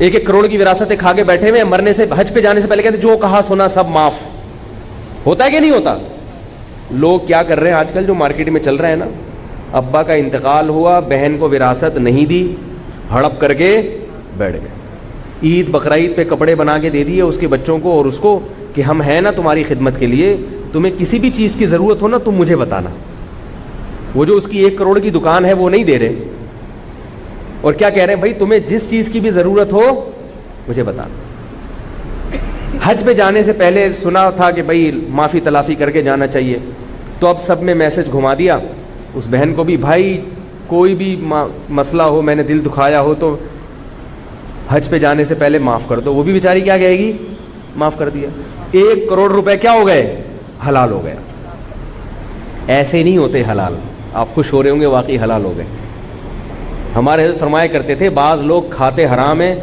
1 کروڑ کی وراثتیں کھا کے بیٹھے ہوئے, مرنے سے حج پہ جانے سے پہلے کہتے جو کہا سنا سب معاف. ہوتا ہے کہ نہیں ہوتا؟ لوگ کیا کر رہے ہیں آج کل جو مارکیٹ میں چل رہا ہے نا, ابا کا انتقال ہوا, بہن کو وراثت نہیں دی, ہڑپ کر کے بیٹھ گئے. عید بقرعید پہ کپڑے بنا کے دے دیے اس کے بچوں کو اور اس کو کہ ہم ہیں نا تمہاری خدمت کے لیے, تمہیں کسی بھی چیز کی ضرورت ہو نا تم مجھے بتانا. وہ جو اس کی 1 کروڑ کی دکان ہے وہ نہیں دے رہے, اور کیا کہہ رہے ہیں, بھائی تمہیں جس چیز کی بھی ضرورت ہو مجھے بتانا. حج پہ جانے سے پہلے سنا تھا کہ بھائی معافی تلافی کر کے جانا چاہیے, تو اب سب میں میسج گھما دیا اس بہن کو بھی, بھائی کوئی بھی مسئلہ ہو, میں نے دل دکھایا ہو تو حج پہ جانے سے پہلے معاف کر دو. وہ بھی بیچاری کیا کہے گی, معاف کر دیا. 1 کروڑ روپے کیا ہو گئے, حلال ہو گیا. ایسے نہیں ہوتے حلال, آپ خوش ہو رہے ہوں گے واقعی حلال ہو گئے. ہمارے حضرت فرمایا کرتے تھے بعض لوگ کھاتے حرام ہیں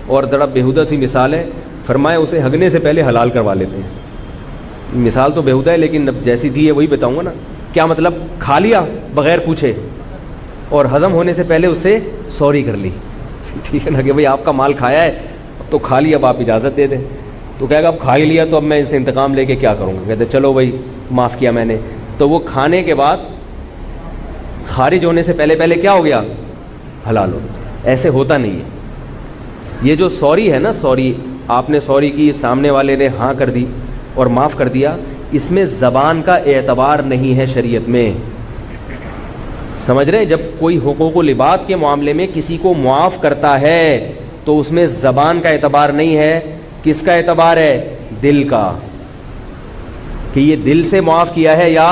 اور ذرا بےہودہ سی مثال ہے, فرمایا اسے ہگنے سے پہلے حلال کروا لیتے ہیں. مثال تو بےہودہ ہے لیکن جیسی تھی ہے وہی بتاؤں گا نا. کیا مطلب, کھا لیا بغیر پوچھے اور ہضم ہونے سے پہلے اس سے سوری کر لی, ٹھیک ہے نا, کہ بھائی آپ کا مال کھایا ہے اب تو کھا لیا, اب آپ اجازت دے دیں. تو کہے گا اب کھا ہی لیا تو اب میں اس سے انتقام لے کے کیا کروں گا. کہتے چلو بھائی معاف کیا میں نے. تو وہ کھانے کے بعد خارج ہونے سے پہلے پہلے کیا ہو گیا؟ حلال ہو گیا. ایسے ہوتا نہیں ہے. یہ جو سوری ہے نا، سوری آپ نے سوری کی، سامنے والے نے ہاں کر دی اور معاف کر دیا، اس میں زبان کا اعتبار نہیں ہے شریعت میں. سمجھ رہے ہیں؟ جب کوئی حقوق العباد کے معاملے میں کسی کو معاف کرتا ہے تو اس میں زبان کا اعتبار نہیں ہے. کس کا اعتبار ہے؟ دل کا، کہ یہ دل سے معاف کیا ہے یا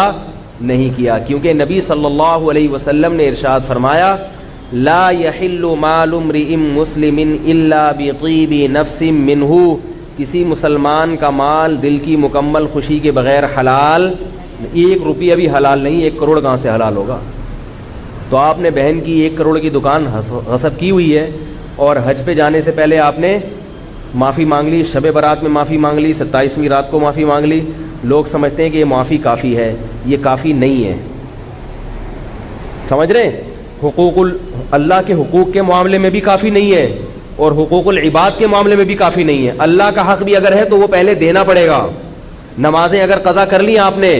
نہیں کیا. کیونکہ نبی صلی اللہ علیہ وسلم نے ارشاد فرمایا لا يحل مال امرئ مسلم الا بطیب نفس منہ، کسی مسلمان کا مال دل کی مکمل خوشی کے بغیر حلال. 1 روپیہ بھی حلال نہیں، 1 کروڑ کہاں سے حلال ہوگا؟ تو آپ نے بہن کی 1 کروڑ کی دکان غصب کی ہوئی ہے اور حج پہ جانے سے پہلے آپ نے معافی مانگ لی، شب برات میں معافی مانگ لی، 27ویں رات کو معافی مانگ لی. لوگ سمجھتے ہیں کہ یہ معافی کافی ہے، یہ کافی نہیں ہے. سمجھ رہے ہیں؟ حقوق اللہ کے حقوق کے معاملے میں بھی کافی نہیں ہے اور حقوق العباد کے معاملے میں بھی کافی نہیں ہے. اللہ کا حق بھی اگر ہے تو وہ پہلے دینا پڑے گا. نمازیں اگر قضا کر لی آپ نے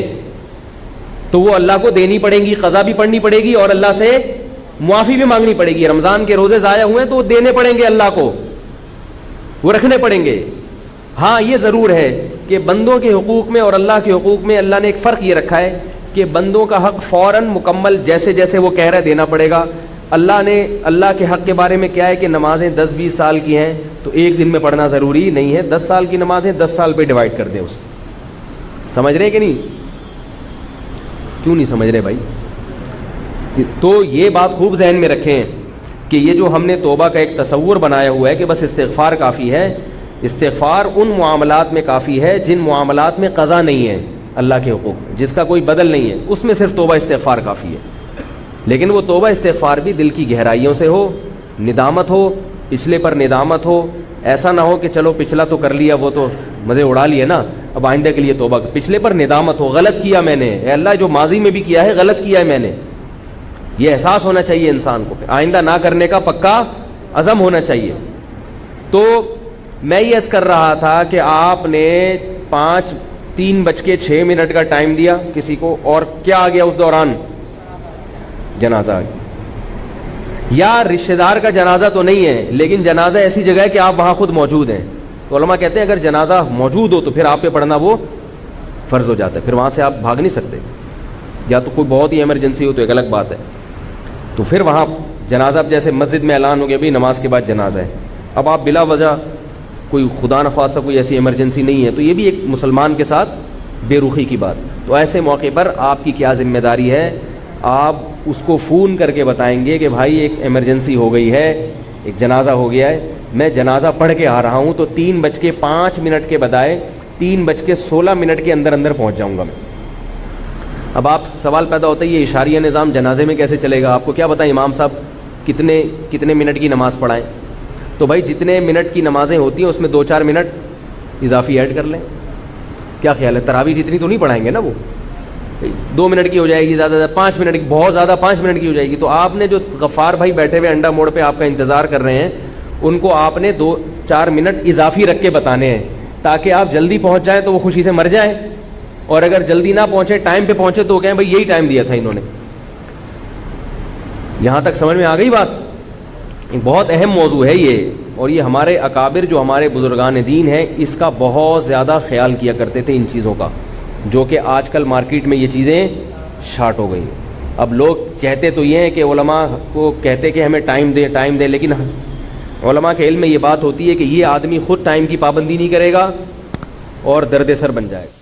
تو وہ اللہ کو دینی پڑیں گی، قضا بھی پڑھنی پڑے گی اور اللہ سے معافی بھی مانگنی پڑے گی. رمضان کے روزے ضائع ہوئے تو وہ دینے پڑیں گے اللہ کو، وہ رکھنے پڑیں گے. ہاں یہ ضرور ہے کہ بندوں کے حقوق میں اور اللہ کے حقوق میں اللہ نے ایک فرق یہ رکھا ہے کہ بندوں کا حق فوراً مکمل جیسے جیسے وہ کہہ رہے دینا پڑے گا. اللہ نے اللہ کے حق کے بارے میں کیا ہے کہ نمازیں 10-20 سال کی ہیں تو 1 دن میں پڑھنا ضروری نہیں ہے. 10 سال کی نمازیں 10 سال پہ ڈیوائڈ کر دیں اس کو. سمجھ رہے کہ نہیں؟ کیوں نہیں سمجھ رہے بھائی؟ تو یہ بات خوب ذہن میں رکھیں کہ یہ جو ہم نے توبہ کا ایک تصور بنایا ہوا ہے کہ بس استغفار کافی ہے، استغفار ان معاملات میں کافی ہے جن معاملات میں قضا نہیں ہے اللہ کے حقوق، جس کا کوئی بدل نہیں ہے، اس میں صرف توبہ استغفار کافی ہے. لیکن وہ توبہ استغفار بھی دل کی گہرائیوں سے ہو، ندامت ہو، پچھلے پر ندامت ہو. ایسا نہ ہو کہ چلو پچھلا تو کر لیا، وہ تو مزے اڑا لیے نا، اب آئندہ کے لیے توبہ. پچھلے پر ندامت ہو، غلط کیا میں نے، اے اللہ جو ماضی میں بھی کیا ہے غلط کیا ہے میں نے، یہ احساس ہونا چاہیے انسان کو، آئندہ نہ کرنے کا پکا عزم ہونا چاہیے. تو میں یہ عرض کر رہا تھا کہ آپ نے 3:06 کا ٹائم دیا کسی کو اور کیا آ گیا اس دوران؟ جنازہ آ گیا. یا رشتہ دار کا جنازہ تو نہیں ہے لیکن جنازہ ایسی جگہ ہے کہ آپ وہاں خود موجود ہیں، تو علماء کہتے ہیں اگر جنازہ موجود ہو تو پھر آپ پہ پڑھنا وہ فرض ہو جاتا ہے، پھر وہاں سے آپ بھاگ نہیں سکتے. یا تو کوئی بہت ہی ایمرجنسی ہو تو ایک الگ بات ہے، تو پھر وہاں جنازہ. اب جیسے مسجد میں اعلان ہو گیا بھی نماز کے بعد جنازہ ہے، اب آپ بلا وجہ کوئی خدا نخواستہ کوئی ایسی ایمرجنسی نہیں ہے تو یہ بھی ایک مسلمان کے ساتھ بے رخی کی بات. تو ایسے موقع پر آپ کی کیا ذمہ داری ہے؟ آپ اس کو فون کر کے بتائیں گے کہ بھائی ایک ایمرجنسی ہو گئی ہے، ایک جنازہ ہو گیا ہے، میں جنازہ پڑھ کے آ رہا ہوں، تو 3:05 کے بدائے 3:16 کے اندر اندر پہنچ جاؤں گا میں. اب آپ سوال پیدا ہوتا ہے یہ اشاریہ نظام جنازے میں کیسے چلے گا؟ آپ کو کیا بتائیں امام صاحب کتنے منٹ کی نماز پڑھائیں؟ تو بھائی جتنے منٹ کی نمازیں ہوتی ہیں اس میں 2-4 منٹ اضافی ایڈ کر لیں. کیا خیال ہے؟ تراویح جتنی تو نہیں پڑھائیں گے نا، وہ 2 منٹ کی ہو جائے گی، زیادہ سے زیادہ 5 منٹ کی، بہت زیادہ 5 منٹ کی ہو جائے گی. تو آپ نے جو غفار بھائی بیٹھے ہوئے انڈا موڑ پہ آپ کا انتظار کر رہے ہیں ان کو آپ نے 2-4 منٹ اضافی رکھ کے بتانے ہیں تاکہ آپ جلدی پہنچ جائیں تو وہ خوشی سے مر جائیں، اور اگر جلدی نہ پہنچے ٹائم پہ پہنچے تو کہیں بھائی یہی ٹائم دیا تھا انہوں نے. یہاں تک سمجھ میں آ گئی بات؟ بہت اہم موضوع ہے یہ، اور یہ ہمارے اکابر جو ہمارے بزرگان دین ہیں اس کا بہت زیادہ خیال کیا کرتے تھے ان چیزوں کا، جو کہ آج کل مارکیٹ میں یہ چیزیں شارٹ ہو گئی ہیں. اب لوگ کہتے تو یہ ہیں کہ علماء کو کہتے کہ ہمیں ٹائم دے، لیکن علماء کے علم میں یہ بات ہوتی ہے کہ یہ آدمی خود ٹائم کی پابندی نہیں کرے گا اور درد سر بن جائے گا.